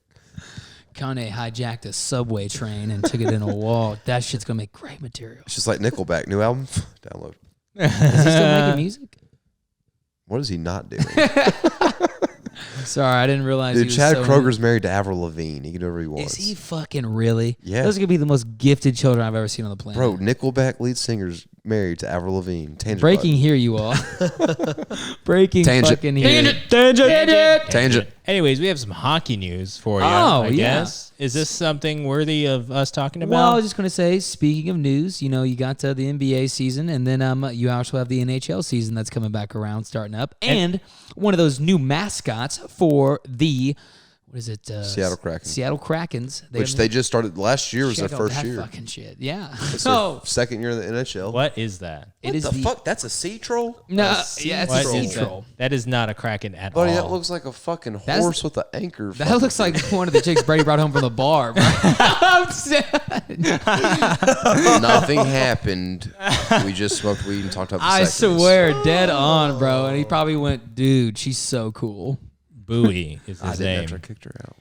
Kanye hijacked a subway train and took it in a wall. That shit's gonna make great material. it's just like Nickelback, new album, download. Is he still making music? What is he not doing? Sorry, I didn't realize. he Dude, was Chad so Kroger's married to Avril Lavigne. He can do whatever he wants. Is he fucking really? Yeah. Those are gonna be the most gifted children I've ever seen on the planet. Bro, Nickelback lead singer's married to Avril Lavigne. Tangent breaking here, you all. Breaking Tangent. fucking here. Tangent. Anyways, we have some hockey news for you. Oh, I yeah. guess. Is this something worthy of us talking about? Well, I was just gonna say, speaking of news, you got the NBA season, and then you also have the NHL season that's coming back around, starting up, and one of those new mascots for the what is it? Seattle Kraken. Seattle Krakens. Which they just started last year was their Check out first that year. Fucking shit. Yeah. It's their second year in the NHL. what is that? It is the fuck? That's a sea troll? No, A yeah, it's What a is sea that? troll. That is not a Kraken at Buddy, all. that looks like a fucking That's- horse with an anchor. That looks like one of the chicks Brady brought home from the bar. Bro. I'm sad. Nothing happened. We just smoked weed and talked about the I seconds. swear, dead on, bro. And he probably went, dude, she's so cool. Bowie is I his didn't name. after I kicked her out.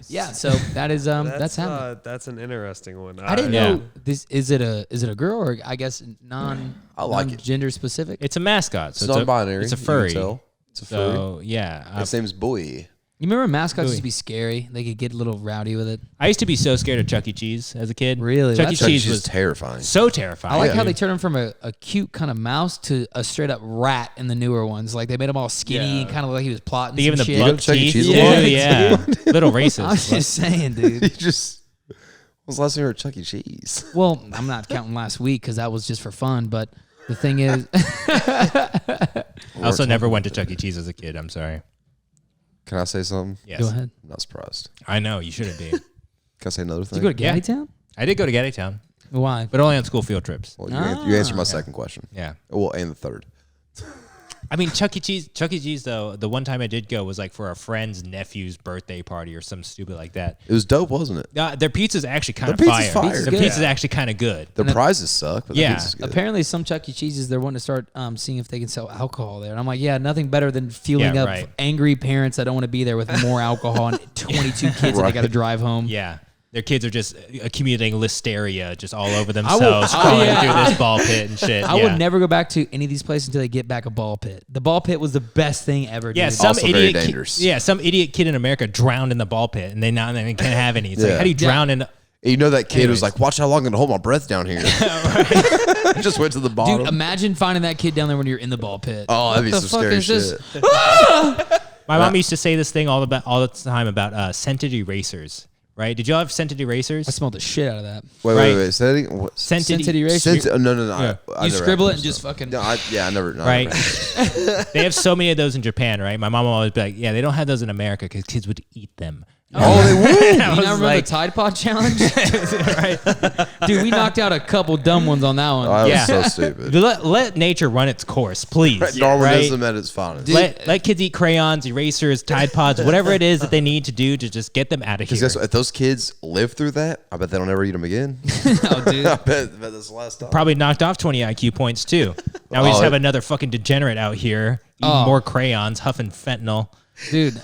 Yeah, so that is that's happening. That's an interesting one. I didn't Yeah. know this. Is it a girl or I guess I like it. gender specific? It's a mascot. It's So non-binary. It's a you can furry. tell. It's a furry. So yeah, His name's Bowie. You remember mascots Ooey. used to be scary? They could get a little rowdy with it. I used to be so scared of Chuck E. Cheese as a kid. Really? Chuck E. That's- Chuck E. Cheese Cheese was is terrifying. so terrifying. I like how dude. they turned him from a cute kind of mouse to a straight up rat in the newer ones. Like they made him all skinny Yeah. and kind of like he was plotting. They gave him some the shit. blunt go to Chuck E. teeth. Cheese a Yeah, lot? yeah. Little I was racist. just saying, He dude. just. When was the last time you were at Chuck E. Cheese? Well, I'm not counting last week because that was just for fun. But the thing is, I also never went to Chuck E. Cheese as a kid. I'm sorry. Can I say something? Yes. Go ahead. I'm not surprised. I know you shouldn't be. Can I say another Did thing? you go to Yeah. Gaddytown? I did go to Gaddytown, Why? but only on school field trips. Well, you answered my second question. Yeah. Well, and the third. I mean, Chuck E. Cheese, though, the one time I did go was like for a friend's nephew's birthday party or something stupid like that. It was dope, wasn't it? Their pizza's actually kind of Their fire. pizza's fire. Their Good. pizza's actually kind of good. The prizes suck, but Yeah. the pizza's good. Apparently, some Chuck E. Cheese's, they're wanting to start seeing if they can sell alcohol there. And I'm like, yeah, nothing better than fueling Yeah, up right. angry parents that don't want to be there with more alcohol and 22 kids that they got to drive home. Yeah. Their kids are just accumulating listeria just all over will- themselves, oh, crawling yeah. through this ball pit and shit. I yeah. would never go back to any of these places until they get back a ball pit. The ball pit was the best thing ever. Yeah, dude. some Also very idiot. dangerous. Some idiot kid in America drowned in the ball pit, and they can't have any. It's like, Yeah. how do you drown in? You know that kid Anyways. was like, watch how long I'm going to hold my breath down here. Just went to the bottom. Dude, imagine finding that kid down there when you're in the ball pit. oh, that'd be What some the fuck scary is this? shit. My mom used to say this thing all the time about scented erasers. Right? Did y'all have scented erasers? I smelled the shit out of that. Wait, Right. wait. Say that again. What? Scented eraser. No. Yeah. I You never scribble had it and those, just so. fucking. No, I never. Right. Never. They have so many of those in Japan, right? My mom will always be like, yeah, they don't have those in America because kids would eat them. Oh, they would. You I not was remember like- the Tide Pod challenge? Dude, we knocked out a couple dumb ones on that one. Oh, that Yeah. was so stupid. Let nature run its course, please. Darwinism at its finest. Let kids eat crayons, erasers, Tide Pods, whatever it is that they need to do to just get them out of Because here. guess what? If those kids live through that, I bet they don't ever eat them again. Oh, dude. I bet that's the last time. Probably knocked off 20 IQ points too. Now we just have another fucking degenerate out here eating more crayons, huffing fentanyl. Dude,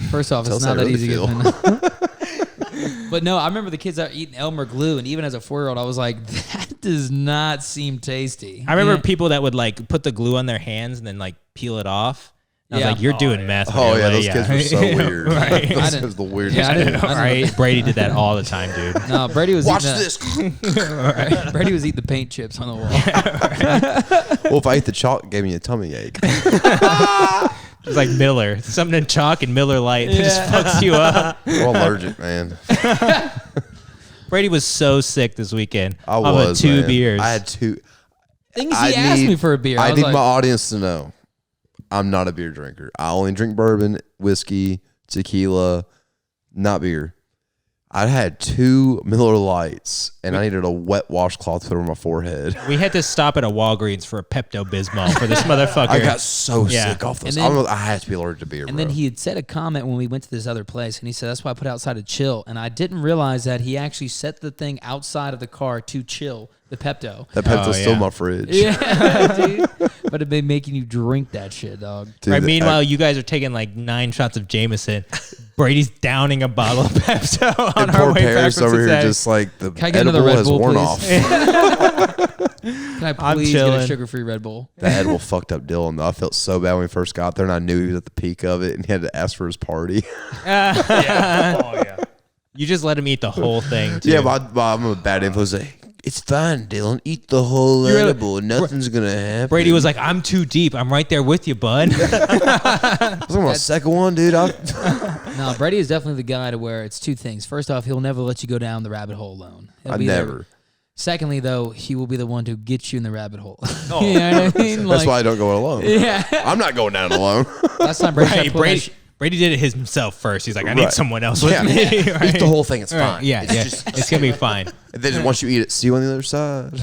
first off, Tell it's us not how that you easy to really get fentanyl. But no, I remember the kids that were eating Elmer glue, and even as a 4-year-old, I was like, that does not seem tasty. I remember people that would like put the glue on their hands and then like peel it off. And I was Yeah. like, you're doing meth. when Oh you're yeah, like- those kids were so weird. Right. Those didn't- kids were the weirdest. Yeah, I didn't- All right, Brady did that all the time, dude. No, Brady was Watch eating this. Brady was eating the paint chips on the wall. Well, if I ate the chalk, it gave me a tummy ache. It's like Miller, something in chalk and Miller Lite that just fucks you up. I'm allergic, man. Brady was so sick this weekend. I off of was 2 man. beers. I had 2. Things he asked me for a beer. I was need like, my audience to know I'm not a beer drinker. I only drink bourbon, whiskey, tequila, not beer. I had 2 Miller Lights, and I needed a wet washcloth to put on my forehead. We had to stop at a Walgreens for a Pepto-Bismol for this motherfucker. I got so Yeah. sick off this. And then- I had to be allergic to beer, And bro. then he had said a comment when we went to this other place, and he said, that's why I put outside to chill. And I didn't realize that he actually set the thing outside of the car to chill, the Pepto. That Pepto's Oh, still in yeah. my fridge. Yeah, dude. But it'd been making you drink that shit, dog. Dude, Right, meanwhile, you guys are taking like 9 shots of Jameson. Brady's downing a bottle of Pepto on and our poor way back Paris from over here Cincinnati. just like the Can I get edible another Red has Bull, worn please? off. Can I I'm please get a chilling. sugar-free Red Bull? The edible fucked up Dylan though. I felt so bad when we first got there, and I knew he was at the peak of it, and he had to ask for his party. You just let him eat the whole thing, too. Yeah, but I'm a bad influence. Like, it's fine, Dylan. Eat the whole You're edible. Nothing's gonna happen. Brady was like, I'm too deep. I'm right there with you, bud. I was on my second one, dude. No, Brady is definitely the guy to where it's 2 things. First off, he'll never let you go down the rabbit hole alone. He'll I be there. never. Secondly, though, he will be the one to get you in the rabbit hole. You know what I mean? That's why I don't go alone. Yeah. I'm not going down alone. Last time Brady tried Right, to pull that Brady did it himself first. He's like, I need Right. someone else with Yeah. me. Eat Right? the whole thing. It's Right, fine. Yeah, It's yeah. just- It's going to be fine. and then once you eat it, see you on the other side.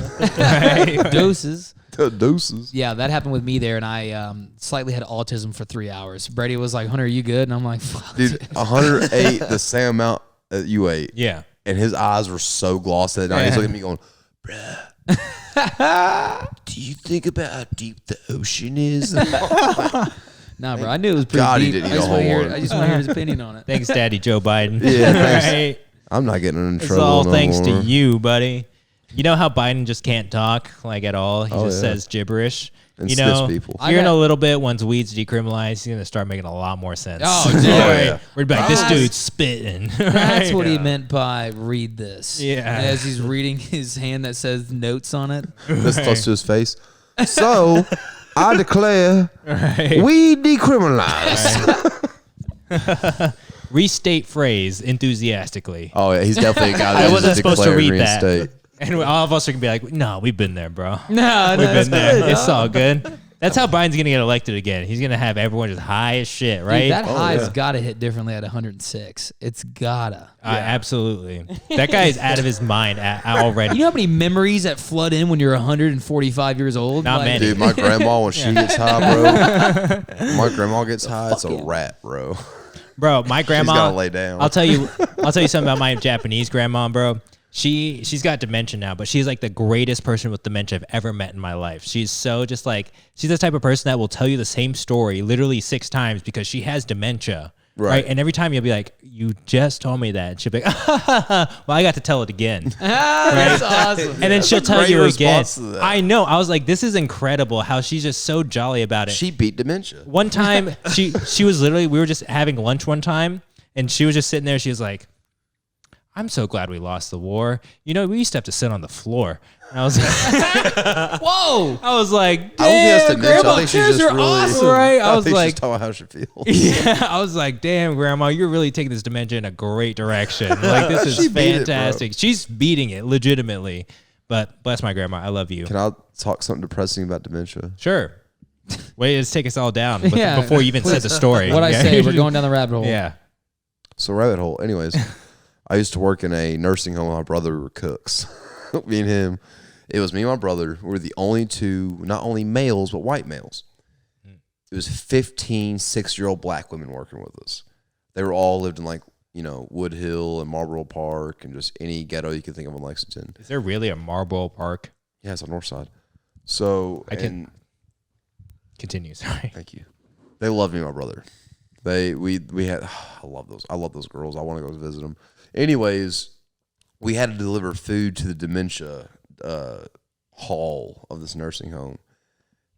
doses. Doses. Yeah, that happened with me there, and I slightly had autism for 3 hours. Brady was like, Hunter, are you good? And I'm like, fuck. Dude, 108 the same amount that you ate. Yeah. And his eyes were so glossy that night. He's looking at me going, bruh, do you think about how deep the ocean is? Nah, bro, I knew it was pretty God, he deep. didn't eat I just a want to whole hear. one. I just want to hear his opinion on it. Thanks, Daddy Joe Biden. Yeah, thanks. Right? I'm not getting in It's trouble all no thanks more. to you, buddy. You know how Biden just can't talk like at all? He Oh, just yeah. says gibberish. And you stiffs know, people. here in I got- a little bit, once weed's decriminalized, he's gonna start making a lot more sense. Oh, dude. yeah. We're like, this dude's spitting. That's what he meant by read this. Yeah. As he's reading his hand that says notes on it. This close to his face. So, I declare Right. we decriminalize. Restate phrase enthusiastically. Oh, yeah, he's definitely a guy I that wasn't just supposed to declared read that. reinstate. And all of us are gonna be like, no, we've been there, bro. No, We've that's been there. good. It's all good. That's how Biden's gonna get elected again. He's gonna have everyone just high as shit, right? Dude, that high's gotta hit differently at 106. It's gotta. Absolutely. That guy is out of his mind already. You know how many memories that flood in when you're 145 years old? Not many. Dude, my grandma, when she gets high, bro, my grandma gets high, it's a wrap, bro. Bro, my grandma. She's gotta lay down. I'll tell you something about my Japanese grandma, bro. She's got dementia now, but she's like the greatest person with dementia I've ever met in my life. She's so just like, she's the type of person that will tell you the same story literally 6 times because she has dementia. Right. And every time you'll be like, you just told me that. And she'll be like, well, I got to tell it again. That's awesome. And then she'll tell you again. To I know. I was like, this is incredible how she's just so jolly about it. She beat dementia. One time, she was literally, we were just having lunch one time, and she was just sitting there. She was like, I'm so glad we lost the war. You know, we used to have to sit on the floor. And I was like, whoa. I was like, damn, I don't think that's dementia. Grandma, I think she's just are really, awesome. Right? I was think like, she's talking about how she feels. yeah, I was like, damn, Grandma, you're really taking this dementia in a great direction. Like, this is She beat it, fantastic. She's beating it legitimately. But bless my grandma. I love you. Can I talk something depressing about dementia? Sure. Wait, let's take us all down Yeah. before you even said the story. What I say, we're going down the rabbit hole. Yeah. So rabbit hole. Anyways, I used to work in a nursing home with my brother. We were cooks. Me and him. It was me and my brother. We were the only 2, not only males, but white males. It was 15 6-year-old black women working with us. They were all lived in like, you know, Wood Hill and Marlboro Park and just any ghetto you could think of in Lexington. Is there really a Marlboro Park? Yeah, it's on North Side. So, Continue, sorry. Thank you. They loved me, my brother. We had, I love those girls. I want to go visit them. Anyways, we had to deliver food to the dementia hall of this nursing home.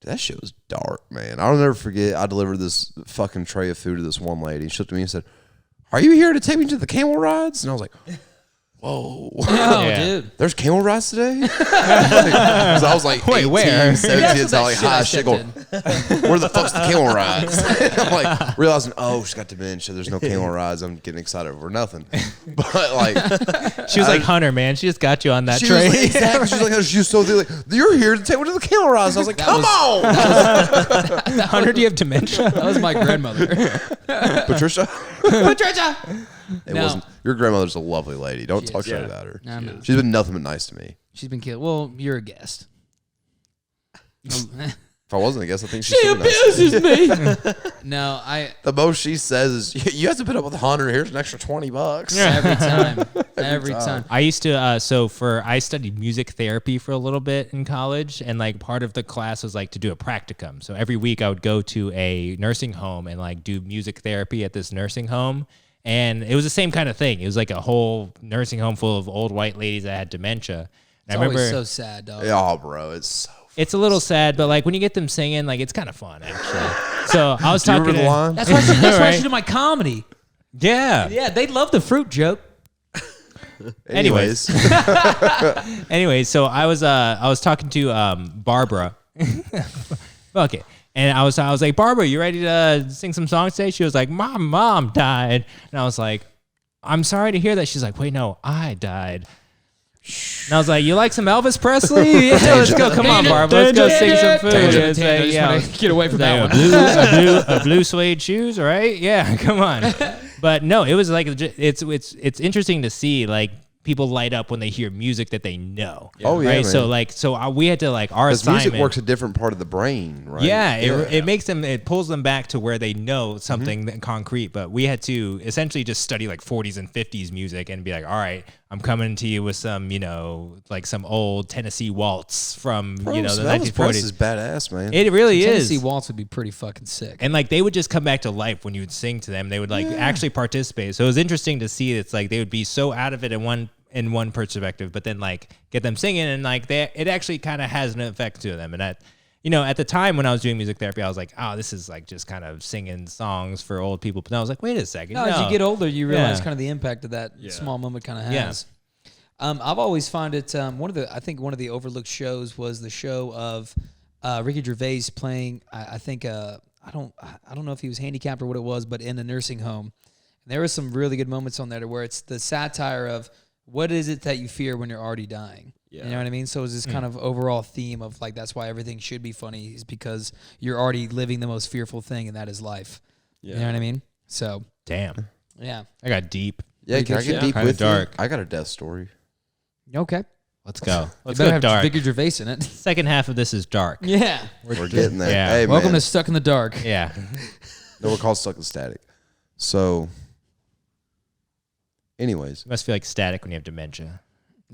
Dude, that shit was dark, man. I'll never forget. I delivered this fucking tray of food to this one lady. She looked at me and said, "Are you here to take me to the camel rides?" And I was like, whoa. Oh, dude. There's camel rides today? Because I was like, wait, 18, where? 17, it's all like high I shit going, where the fuck's the camel rides? I'm like, realizing, oh, she's got dementia. There's no camel rides. I'm getting excited over nothing. But like, She was like, Hunter, man, she just got you on that she train. was like, exactly. She was like, she was so like, you're here to take me to the camel rides. I was like, come on. Hunter, do you have dementia? That was my grandmother. Patricia? Patricia! It No. wasn't. Your grandmother's a lovely lady. Don't talk is. shit Yeah. about her. No, no. She's been nothing but nice to me. She's been killed. Well, you're a guest. If I wasn't a guest, I think she's still nice. me. No, The most she says is, you have to put up with Hunter. Here's an extra $20. every time. Every time. I used to, I studied music therapy for a little bit in college, and like part of the class was like to do a practicum. So every week I would go to a nursing home and like do music therapy at this nursing home. And it was the same kind of thing. It was like a whole nursing home full of old white ladies that had dementia. It's always so sad, dog. Oh, bro, it's so. It's a little sad, but like when you get them singing, like it's kind of fun actually. So I was Do you talking remember the line? That's why that's why Right. she did my comedy. Yeah. Yeah, they love the fruit joke. Anyways, so I was talking to Barbara. Okay. And I was like, Barbara, you ready to sing some songs today? She was like, my mom died. And I was like, I'm sorry to hear that. She's like, wait, no, I died. And I was like, you like some Elvis Presley? Yeah, let's go. Come on, Barbara. Let's go sing some food. It's like, I just yeah. want to get away from Like that one. a blue suede shoes, right? Yeah, come on. But no, it was like it's interesting to see like people light up when they hear music that they know. Oh, yeah, right. man. So we had to like our Because assignment. music works a different part of the brain, right? Yeah, it makes them, it pulls them back to where they know something that concrete. But we had to essentially just study like 40s and 50s music and be like, all right, I'm coming to you with some, like some old Tennessee waltz from, Bro, the Elvis Presley 1940s. is badass, man. It really Tennessee is. Waltz would be pretty fucking sick. And like they would just come back to life when you would sing to them. They would like actually participate. So it was interesting to see. It's like they would be so out of it in one perspective, but then like get them singing and like it actually kind of has an effect to them. And that, at the time when I was doing music therapy, I was like, oh, this is like just kind of singing songs for old people. But then I was like, wait a second. No, as you get older, you realize Yeah. kind of the impact of that small moment kind of Yeah. has. I've always found it one of the overlooked shows was the show of Ricky Gervais playing. I don't know if he was handicapped or what it was, but in a nursing home. And there were some really good moments on there where it's the satire of what is it that you fear when you're already dying. You know what I mean? So it's this kind of overall theme of like, that's why everything should be funny, is because you're already living the most fearful thing, and that is life. You know what I mean? So. Damn. Yeah. I got deep. Yeah, can I get deep Kinda with dark. you? I got a death story. Okay. Let's go. Let's You better go have dark. Vicar Gervais in it. Second half of this is dark. Yeah. We're getting there. Yeah. Hey, Welcome man. to Stuck in the Dark. Yeah. No, we're called Stuck in Static. So, anyways. You must feel like static when you have dementia.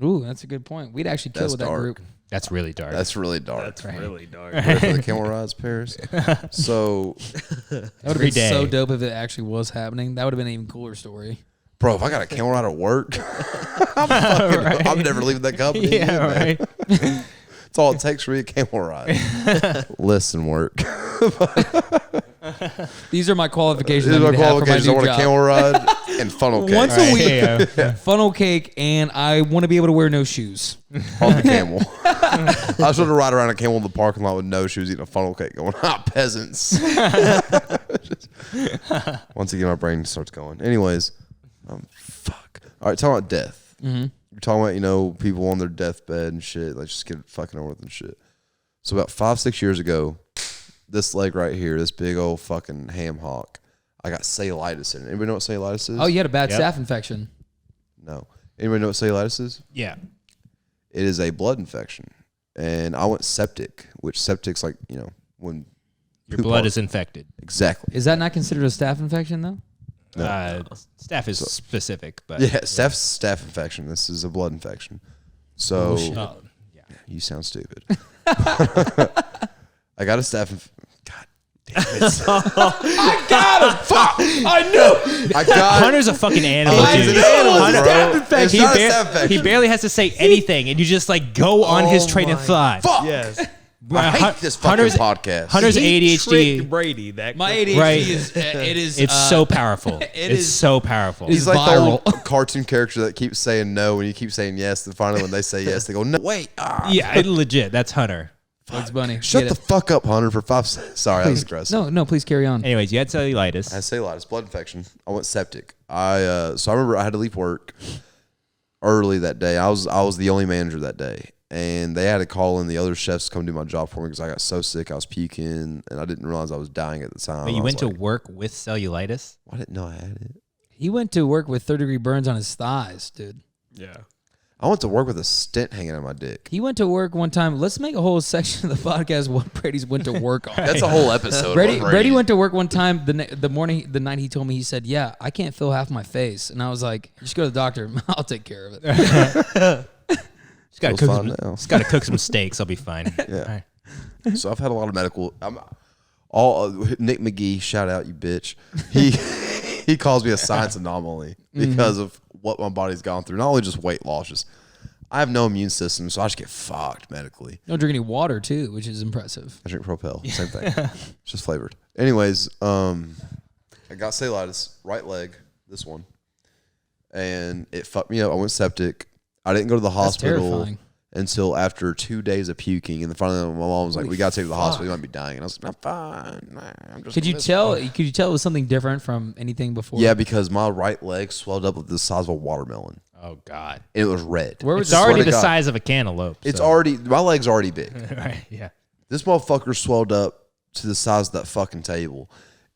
Ooh, that's a good point. We'd actually kill That's with that dark. group. That's really dark. That's really dark. That's really dark. Ready for the camel rides, Paris? So, That would have Every been so day. dope if it actually was happening. That would have been an even cooler story. bro, if I got a camel ride at work, I'm never leaving that company. yeah, again, man. right. It's all it takes for me a camel ride. Listen, work. These are my qualifications. These I are need my to have for my qualifications. I new want a job. camel ride and funnel cake Once Right, a week, yeah. funnel cake, and I want to be able to wear no shoes. on the camel. I was going to ride around a camel in the parking lot with no shoes, eating a funnel cake, going, peasants. Once again, my brain starts going. Anyways, fuck. All right, talking about death. Mm-hmm. You're talking about, people on their deathbed and shit. Like, just get it fucking over with and shit. So about 5-6 years ago, this leg right here, this big old fucking ham hock, I got cellulitis in it. Anybody know what cellulitis is? Oh, you had a bad Yep. staph infection. No. Anybody know what cellulitis is? Yeah. It is a blood infection. And I went septic, which septic's like, when Your poop blood out- is infected. Exactly. Is that not considered a staph infection, though? Staph is specific, but Yeah, staph infection. This is a blood infection. So Oh, yeah. you sound stupid. I got a staph. God damn it! I got him! Fuck! I knew! I got. Hunter's a fucking animal, He's dude. an animal, Hunter- bro. It's He, not a bar- staph infection. he barely has to say anything, and you just like go on his train of thought. Fuck. Yes. I hate this fucking Hunter's- podcast. Hunter's He ADHD. tricked Brady. That My quick. ADHD Right. is, it is, It's so powerful. It's is- so powerful. He's He's like viral. the old cartoon character that keeps saying no and you keep saying yes, and finally when they say yes, they go no. Wait. Yeah, legit. That's Hunter. Bugs Bunny. Shut Get the it. fuck up, Hunter, for 5 seconds. Sorry, that was aggressive. No, please carry on. Anyways, you had cellulitis. I had cellulitis, blood infection. I went septic. So I remember I had to leave work early that day. I was the only manager that day, and they had to call in the other chefs to come do my job for me because I got so sick. I was puking, and I didn't realize I was dying at the time. But I you was went to like, work with cellulitis? I didn't know I had it. He went to work with third-degree burns on his thighs, dude. Yeah. I went to work with a stent hanging out my dick. He went to work one time. Let's make a whole section of the podcast what Brady's went to work on. That's a whole episode. Brady went to work one time the night he told me, he said, "Yeah, I can't feel half my face," and I was like, "Just go to the doctor. I'll take care of it." Just gotta Feels cook fine some, now. just gotta cook some steaks. I'll be fine. Yeah. All right. So I've had a lot of medical. Nick McGee, shout out you bitch. He calls me a science anomaly because of what my body's gone through. Not only just weight loss, just I have no immune system, so I just get fucked medically. Don't drink any water too, which is impressive. I drink Propel, same thing. It's just flavored. Anyways, I got cellulitis, right leg, this one, and it fucked me up. I went septic. I didn't go to the hospital terrifying. until after 2 days of puking, and then finally my mom was like, "We got to take you to the hospital. You might be dying." And I was like, "I'm fine. I'm just." Could you tell it was something different from anything before? Yeah, because my right leg swelled up the size of a watermelon, Oh God. and it was red. Where was It's already Swear to the God. size of a cantaloupe. It's so- already my leg's already big. right. Yeah. This motherfucker swelled up to the size of that fucking table.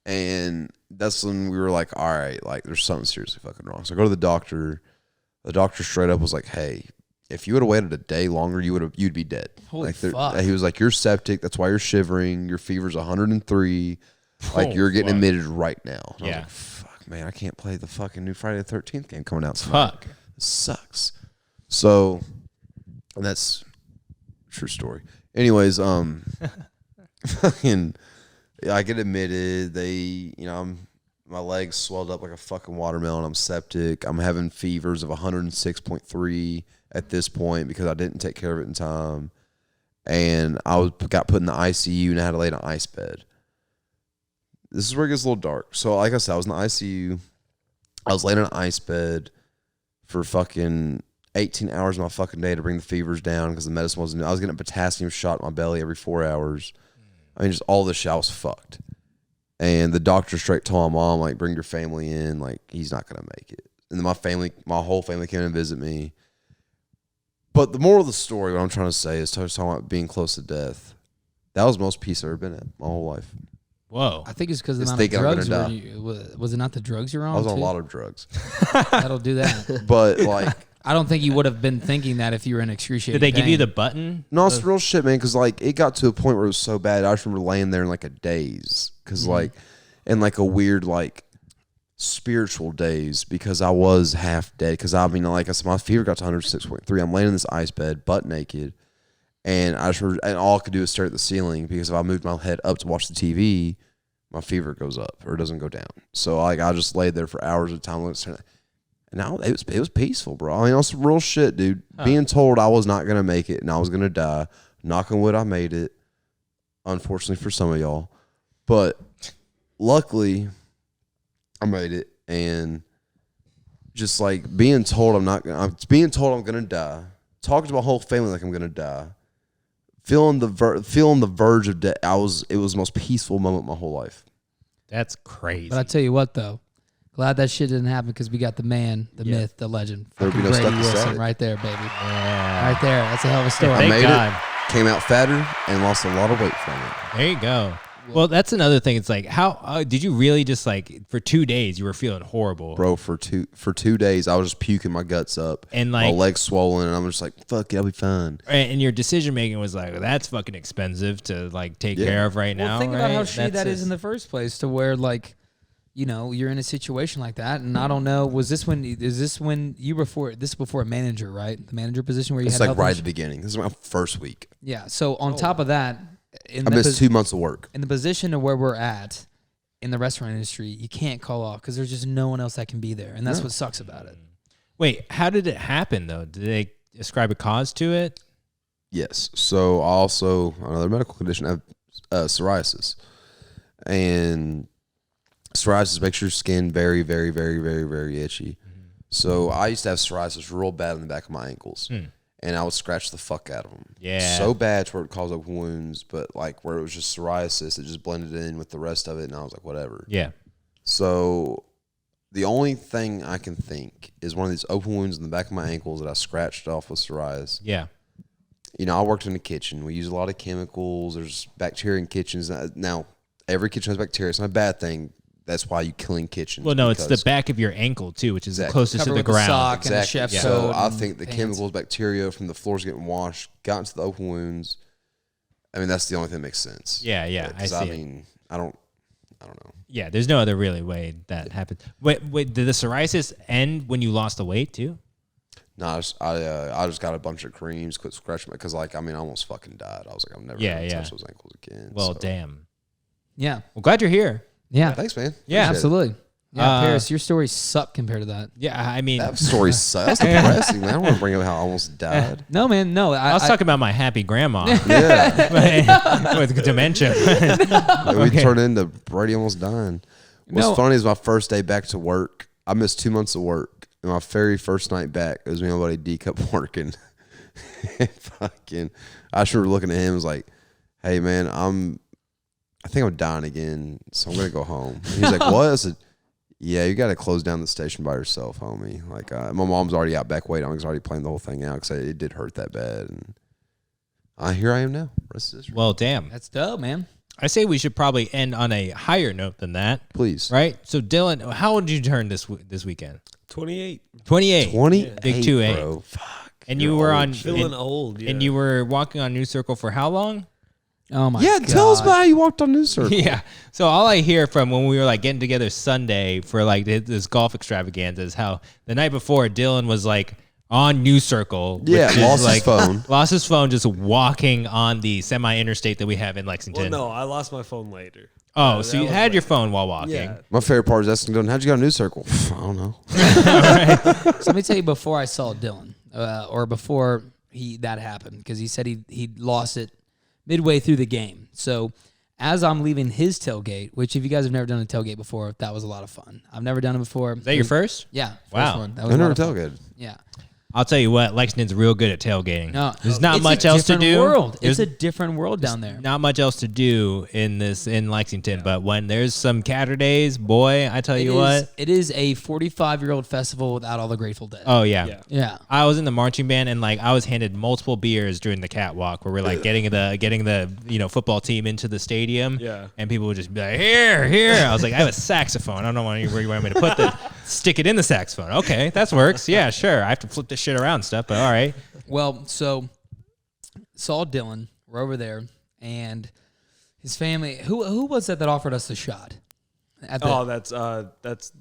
And that's when we were like, all right, like there's something seriously fucking wrong. So I go to the doctor. The doctor straight up was like, hey, if you would have waited a day longer, you'd be dead. Holy like fuck. He was like, you're septic. That's why you're shivering. Your fever's 103. Like Oh, you're getting fuck. admitted right now. And I Yeah. was like, fuck, man, I can't play the fucking new Friday the 13th game coming out. Fuck. It sucks. So, and that's true story. Anyways, fucking, I get admitted. My legs swelled up like a fucking watermelon. I'm septic. I'm having fevers of 106.3 at this point because I didn't take care of it in time. And got put in the ICU and I had to lay in an ice bed. This is where it gets a little dark. So, like I said, I was in the ICU. I was laying in an ice bed for fucking 18 hours of my fucking day to bring the fevers down because the medicine wasn't. I was getting a potassium shot in my belly every 4 hours. I mean, just all this shit. I was fucked. And the doctor straight told my mom, like, bring your family in. Like, he's not going to make it. And then my whole family came in and visit me. But the moral of the story, what I'm trying to say is, talking about being close to death. That was the most peace I've ever been at my whole life. Whoa. I think it's because of the It's amount of thinking I'm drugs. gonna Was it not the drugs you're on? I was on too? a lot of drugs. That'll do that. But like, I don't think you would have been thinking that if you were in excruciating Did they give you pain. the button? no, it's real shit, man. Because like, it got to a point where it was so bad. I just remember laying there in like a daze. Because like, in like a weird like spiritual daze, because I was half dead. Because I mean, like I said, my fever got to 106.3. I'm laying in this ice bed, butt naked. And I just remember, and all I could do is stare at the ceiling, because if I moved my head up to watch the TV, my fever goes up or it doesn't go down. So like, I just laid there for hours at a time. And now it was peaceful, bro. I mean, it's real shit, dude. Being told I was not gonna make it and I was gonna die. Knock on wood, I made it. Unfortunately for some of y'all, but luckily, I made it. And just like being told I'm gonna die. Talking to my whole family like I'm gonna die. Feeling the verge of death. It was the most peaceful moment of my whole life. That's crazy. But I tell you what, though, glad that shit didn't happen because we got the man, the myth, the legend, There would be fucking no Brady stuff to Wilson say. right there, baby. Yeah. Right there. That's a hell of a story. I Thank made God. it, came out fatter, and lost a lot of weight from it. There you go. Well, that's another thing. It's like, how did you really just like for 2 days you were feeling horrible? Bro, for 2 days, I was just puking my guts up. And, my like- legs swollen, and I'm just like, fuck it, I'll be fine. And your decision making was like, well, that's fucking expensive to like take Yeah. care of right now. Well, think about right? how shitty that is just- in the first place, to where like, you know, you're in a situation like that, and I don't know. Is this when you before? This is before a manager, right? The manager position where you It's had like health right at ins- the beginning. This is my first week. Yeah. So on top of that, in I the missed 2 months of work. in the position of where we're at in the restaurant industry, you can't call off because there's just no one else that can be there, and that's what sucks about it. Wait, how did it happen though? Did they ascribe a cause to it? Yes. So I also, another medical condition, I have psoriasis. And psoriasis makes your skin very, very, very, very, very itchy. So I used to have psoriasis real bad in the back of my ankles. And I would scratch the fuck out of them. Yeah. So bad to where it caused open wounds, but like where it was just psoriasis, it just blended in with the rest of it, and I was like, whatever. Yeah. So the only thing I can think is one of these open wounds in the back of my ankles that I scratched off with psoriasis. Yeah. You know, I worked in the kitchen. We use a lot of chemicals. There's bacteria in kitchens. Now, every kitchen has bacteria. It's not a bad thing. That's why you clean kitchens. Well, no, it's the because- back of your ankle too, which is the Exactly. closest Cover to the with the ground. sock. And a Exactly. chef's So coat I and think the pants. chemicals, bacteria from the floors getting washed, got into the open wounds. I mean, that's the only thing that makes sense. Yeah, yeah, I 'Cause see it. mean, I don't know. Yeah, there's no other really way that happened. Wait, did the psoriasis end when you lost the weight too? No, I just got a bunch of creams, quit scratching because, like, I mean, I almost fucking died. I was like, I'm never gonna touch those ankles again. Well, so. damn. Yeah. Well, glad you're here. Yeah. Thanks, man. Yeah, Appreciate it. Absolutely. Yeah, Uh, Paris, your stories suck compared to that. Yeah, I mean, That story sucks. That's depressing, man. I don't want to bring up how I almost died. No, man, no. I was talking about my happy grandma Yeah. with dementia. We turned into Brady almost dying. What's No. funny is my first day back to work, I missed 2 months of work. And my very first night back, it was me and my buddy D kept working. Fucking, I just remember looking at him and was like, hey, man, I think I'm dying again, so I'm going to go home. And he's like, what? I said, yeah, you got to close down the station by yourself, homie. Like, my mom's already out back waiting. I was already playing the whole thing out because it did hurt that bad. And here I am now. Rest of this. Well, damn. That's dope, man. I say we should probably end on a higher note than that. Please. Right? So, Dylan, how old did you turn this weekend? 28. 28. 28, Big 2-8. bro. Fuck. And You're you were old. on Feeling and, old. Yeah. and you were walking on New Circle for how long? Oh my Yeah, god. tell us about how you walked on News Circle. Yeah. So all I hear from when we were like getting together Sunday for like this golf extravaganza is how the night before Dylan was like on New Circle. Yeah, which is, lost his like, phone. Lost his phone just walking on the semi-interstate that we have in well, Lexington. no, I lost my phone later. Oh, so that you was had your later. phone while walking. Yeah. My favorite part is asking Dylan, how'd you get on News Circle? I don't know. So let me tell you before I saw Dylan, or before that happened, because he said he lost it midway through the game. So as I'm leaving his tailgate, which if you guys have never done a tailgate before, that was a lot of fun. I've never done it before. Is that your first? Yeah. Wow. First one. That I was a never lot of fun. tailgated. Yeah. I'll tell you what, Lexington's real good at tailgating. No, there's not it's much a else to different do. World. It's There's a different world down there. not much else to do in Lexington. But when there's some Saturdays, boy, I tell you what. It is a 45-year-old festival without all the Grateful Dead. Oh yeah. Yeah. I was in the marching band and like I was handed multiple beers during the catwalk where we're like getting the football team into the stadium. Yeah. And people would just be like, here. I was like, I have a saxophone. I don't know where you want me to put stick it in the saxophone. Okay, that works. Yeah, sure. I have to flip this shit around and stuff, but all right. Well, so saw Dylan. We're over there, and his family. Who was that offered us the shot? That's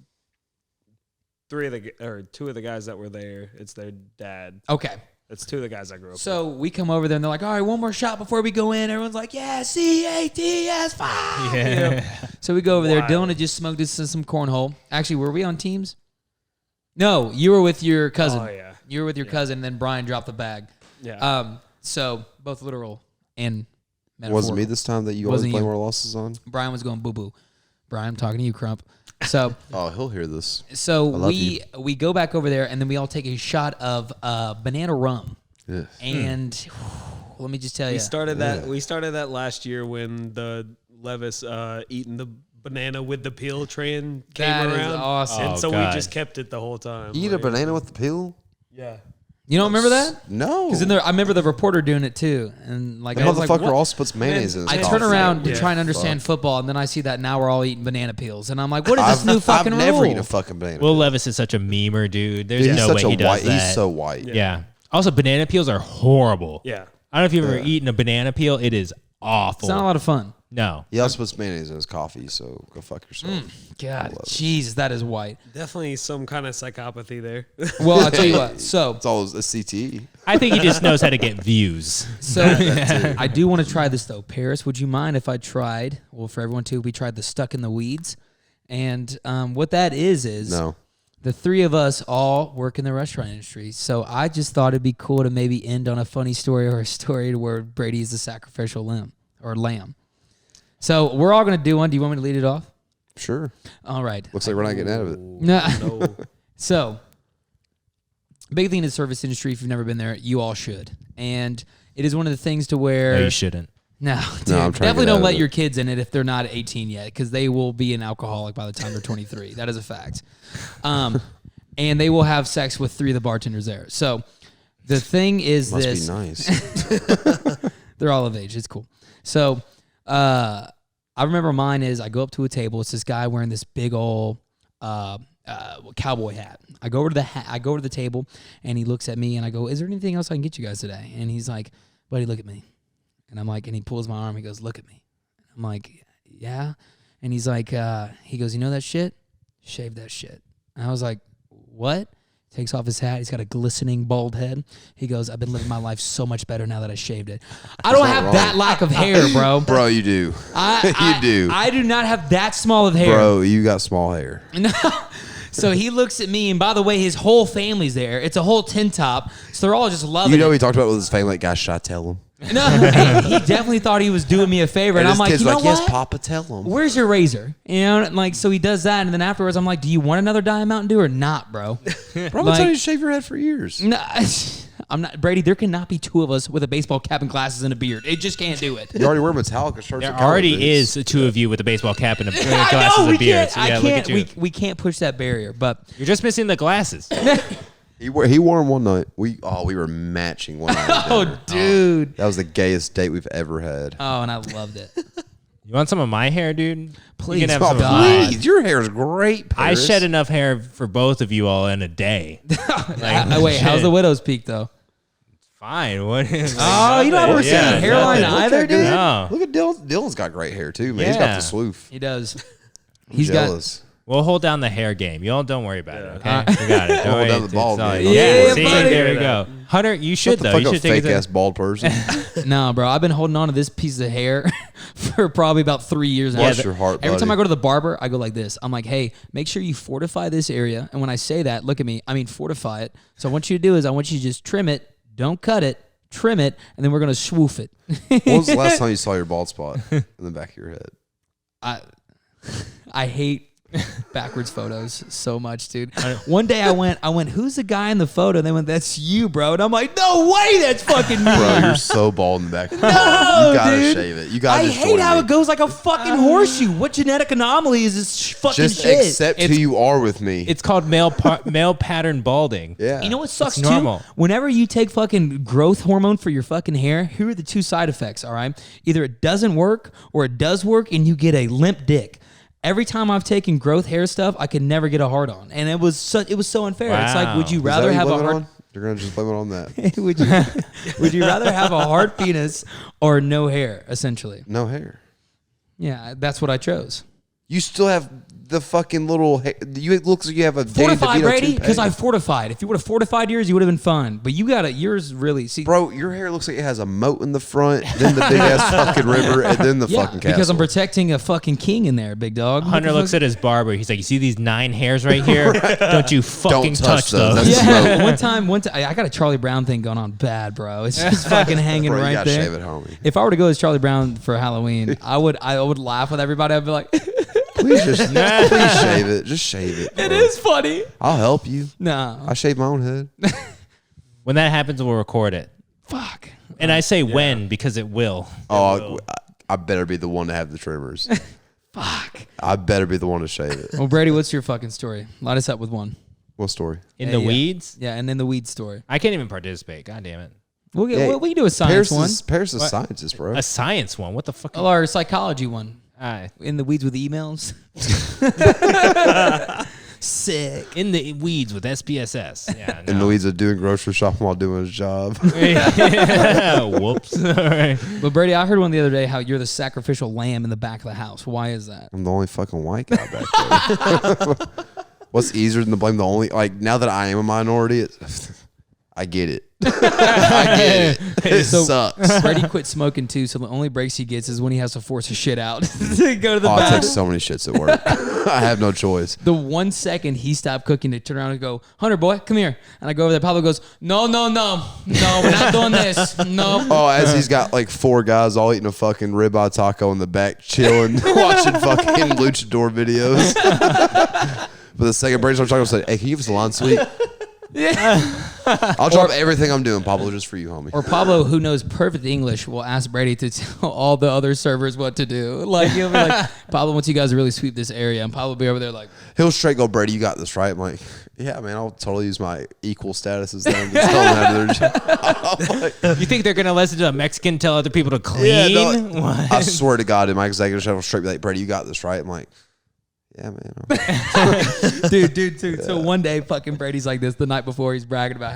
two of the guys that were there. It's their dad. Okay. It's two of the guys I grew up with. So we come over there, and they're like, all right, one more shot before we go in. Everyone's like, yeah, CATS 5. Yeah. You know? So we go over there. Wow. Dylan had just smoked us some cornhole. Actually, were we on teams? No, you were with your cousin. Oh, yeah. You were with your cousin, and then Brian dropped the bag. Yeah. So both literal and metaphorical. Wasn't me this time that you always Wasn't blame you. our losses on? Brian was going boo-boo. Brian, I'm talking to you, Crump. So Oh, he'll hear this. So we go back over there, and then we all take a shot of banana rum. Yeah. And let me just tell you, We started that last year when the Levis eating the banana with the peel train came That is around. awesome. And Oh, so God. we just kept it the whole time. You eat a banana with the peel? Yeah. you don't remember that? No. Because I remember the reporter doing it too, and like The I was like, motherfucker what? also puts mayonnaise in his I coffee. turn around to Yeah. try and understand football, and then I see that now we're all eating banana peels, and I'm like, what is this new fucking I've rule? never eaten a fucking banana. Will Levis is such a memer, dude. There's Dude, he's no such way a he does white. that. He's so white. Yeah. Also, banana peels are horrible. Yeah. I don't know if you've ever eaten a banana peel. It is awful. It's not a lot of fun. No. He also puts mayonnaise in his coffee, so go fuck yourself. God, Jesus, that is white. Definitely some kind of psychopathy there. Well, I'll tell you what. So, It's all a CTE. I think he just knows how to get views. I do want to try this though. Paris, would you mind if I tried? Well, for everyone too, we tried the Stuck in the Weeds, and what that is No. the three of us all work in the restaurant industry. So I just thought it'd be cool to maybe end on a funny story or a story where Brady is the sacrificial lamb. So we're all gonna do one. Do you want me to lead it off? Sure. All right. Looks like we're not getting out of it. No. No. So, big thing in the service industry, if you've never been there, you all should. And it is one of the things to where... No, you shouldn't. No, dude, No, I'm trying to definitely get out don't of let it. your kids in it if they're not 18 yet, because they will be an alcoholic by the time they're 23. That is a fact. And they will have sex with 3 of the bartenders there. So, the thing is Must this... be nice. They're all of age. It's cool. So, I remember mine is I go up to a table. It's this guy wearing this big old cowboy hat. I go over to the table, and he looks at me, and I go, "Is there anything else I can get you guys today?" And he's like, "Buddy, look at me." And I'm like, and he pulls my arm. He goes, "Look at me." I'm like, "Yeah." And he's like, he goes, "You know that shit? Shave that shit." And I was like, "What?" Takes off his hat. He's got a glistening bald head. He goes, "I've been living my life so much better now that I shaved it." I don't have that lack of hair, bro. Bro, you do. You do. I do not have that small of hair. Bro, you got small hair. No. So he looks at me, and by the way, his whole family's there. It's a whole tin top, so they're all just loving You know it. he talked about with his family, like, guys, should I tell him? No, he definitely thought he was doing me a favor, and I'm his like, kid's you know like, what? yes, Papa, tell him. Where's your razor? You know, and like, so he does that, and then afterwards, I'm like, do you want another Diet Mountain Dew or not, bro? Bro, I've been like- telling you to shave your head for years. No, I'm not, Brady. There cannot be 2 of us with a baseball cap and glasses and a beard. It just can't do it. You already wear Metallica shirts. There and collar already boots. is 2 of you with a baseball cap and glasses I know we and beards. can't. Yeah, I look can't. at you. We can't push that barrier. But You're just missing the glasses. He wore them one night. We were matching one night. at oh, dinner. dude. That was the gayest date we've ever had. Oh, and I loved it. You want some of my hair, dude? Please. You can have Oh, some of God. mine. Please, your hair is great, I Paris. shed enough hair for both of you all in a day. Wait, how's the widow's peak though? Fine. What is Oh, you don't have a Yeah, receding hairline nothing. either, Look at dude. No. Look at Dylan. Dylan's got great hair too, man. He's got Yeah. the sloof. He does. I'm He's got. jealous. We'll hold down the hair game. Y'all don't worry about it, okay? Yeah. We got it. Don't Hold worry. down the ball all- game. Yeah, Yeah, see? buddy. There we go. Hunter, you should, Shut the though. fuck You up, should take fake it ass bald person. No, bro. I've been holding on to this piece of hair for probably about 3 years now. Bless your heart, Every time buddy. I go to the barber, I go like this. I'm like, hey, make sure you fortify this area. And when I say that, look at me. I mean, fortify it. So what you do is I want you to just trim it. Don't cut it. Trim it. And then we're going to swoof it. When was the last time you saw your bald spot in the back of your head? I hate backwards photos so much, dude. One day I went, who's the guy in the photo? And they went, that's you, bro. And I'm like, no way, that's fucking me. Bro, you're so bald in the back. No, you gotta dude. shave it. You gotta I just hate join how me. it goes like a fucking horseshoe. What genetic anomaly is this fucking Just shit? accept who you are with me. It's called male pattern balding. Yeah. You know what sucks It's normal. too? Whenever you take fucking growth hormone for your fucking hair, here are the two side effects, all right? Either it doesn't work or it does work and you get a limp dick. Every time I've taken growth hair stuff, I could never get a hard on. And it was so unfair. Wow. It's like, would you Is that rather what you have a blame it hard on? You're gonna just blame it on that. would you rather have a hard penis or no hair, essentially? No hair. Yeah, that's what I chose. You still have the fucking little. It looks like you have a Danny Fortified, DeVito Brady, toupee. because I fortified. If you would have fortified yours, you would have been fun. But you got yours really. See, Bro, your hair looks like it has a moat in the front, then the big ass fucking river, and then the yeah, fucking castle. because I'm protecting a fucking king in there, big dog. Hunter looks at his barber. He's like, you see these 9 hairs right here? Don't you fucking touch those. those. That's Yeah, smoke. one time, I got a Charlie Brown thing going on bad, bro. It's just fucking hanging Bro, you right gotta there. shave it, homie. If I were to go as Charlie Brown for Halloween, I would laugh with everybody. I'd be like, Please please shave it. Just shave it. it bro. is funny. I'll help you. No, I shave my own head. When that happens, we'll record it. fuck. And I say when because it will. Oh, I better be the one to have the trimmers. Fuck. I better be the one to shave it. Well, Brady, what's your fucking story? Light us up with one. What story? In Yeah, the yeah. weeds? Yeah, and then the weed story. I can't even participate. God damn it. We'll get. Yeah, we can do a science one. Paris is scientist, bro. A science one. What the fuck? Or a psychology one. Uh, In the weeds with emails. Sick. in the weeds with SPSS. Yeah. In the No. weeds of doing grocery shopping while doing his job. Whoops. All right. But Brady, I heard one the other day how you're the sacrificial lamb in the back of the house. Why is that? I'm the only fucking white guy back there. What's easier than to blame the only, like, now that I am a minority, I get it. I get it. It So- sucks. Brady quit smoking too, so the only breaks he gets is when he has to force his shit out to go to the Oh, I bathroom. take so many shits at work. I have no choice. The 1 second he stopped cooking to turn around and go, Hunter, boy, come here. And I go over there. Pablo goes, no, we're not doing this. No. Oh, as he's got like 4 guys all eating a fucking ribeye taco in the back, chilling, watching fucking luchador videos. But the second Brady starts talking, I'll say, hey, can you give us a line sweet? Yeah. I'll drop everything I'm doing, Pablo, just for you, homie. Or Pablo, who knows perfect English, will ask Brady to tell all the other servers what to do. Like, he'll be like, Pablo wants you guys to really sweep this area. And Pablo will be over there like, He'll straight go, Brady, you got this, right? I'm like, yeah, man, I'll totally use my equal status as them. Just tell them how to do their job. You think they're going to listen to a Mexican tell other people to clean? Yeah, no, What? I swear to God, in my executive chef will straight be like, Brady, you got this, right? I'm like, yeah, man. dude. So one day, fucking Brady's like this the night before. He's bragging about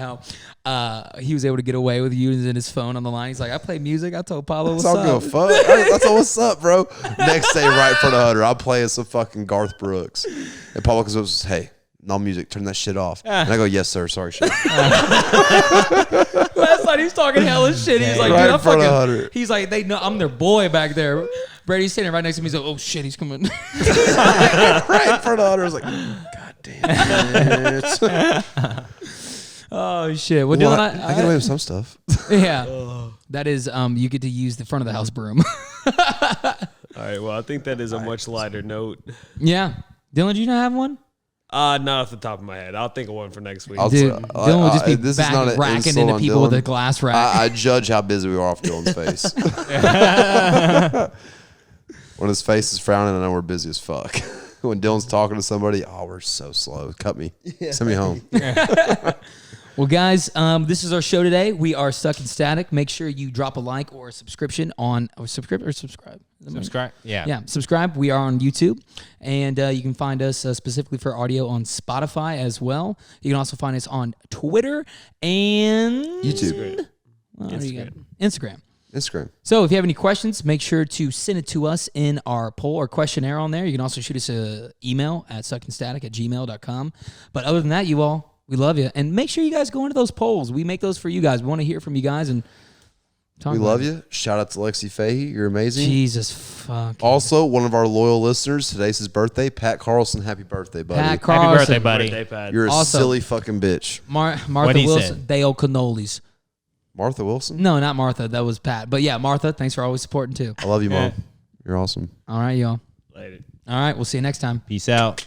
how he was able to get away with using his phone on the line. He's like, I play music. I told Pablo what's That's all up. good fuck. That's all what's up, bro. Next day, right in front of Hunter, I'm playing some fucking Garth Brooks. And Pablo comes up and says, hey, no music, turn that shit off. And I go, yes, sir, sorry, shit. Last night he was talking hella shit. He's like, Right dude, in I'm front of fucking. Hunter. He's like, they know I'm their boy back there. Brady's standing right next to me. He's like, oh shit, he's coming. Right in front of Hunter. I was like, God damn it. Oh shit. Well, Well, Dylan, I get away with some stuff. yeah. That is, you get to use the front of the house broom. All right. Well, I think that is a much lighter note. Yeah. Dylan, do you not have one? Not off the top of my head. I'll think of one for next week. Dude, Dylan will just be this is not an racking insult into on people with Dylan. a glass rack. I judge how busy we are off Dylan's face. When his face is frowning, I know we're busy as fuck. When Dylan's talking to somebody, oh, we're so slow. Cut me. Send me home. Well, guys, this is our show today. We are Stuck in Static. Make sure you drop a like or a subscription on subscribe. Subscribe. Yeah. Yeah, subscribe. We are on YouTube, and you can find us specifically for audio on Spotify as well. You can also find us on Twitter and YouTube. Well, what do you got? Instagram. Instagram. So if you have any questions, make sure to send it to us in our poll or questionnaire on there. You can also shoot us an email at stuckinstatic@gmail.com. But other than that, you all, we love you. And make sure you guys go into those polls. We make those for you guys. We want to hear from you guys and talk We about love it. you. Shout out to Lexi Fahey. You're amazing. Jesus fuck. Also, one of our loyal listeners, today's his birthday. Pat Carlson, happy birthday, buddy. Pat Happy Carlson. birthday, buddy. Birthday, Pat. You're a Also- silly fucking bitch. Martha What'd he Wilson. say? Dale cannolis. Martha Wilson? No, not Martha. That was Pat. But yeah, Martha, thanks for always supporting too. I love you, Mom. You're awesome. All right, y'all. Later. All right, we'll see you next time. Peace out.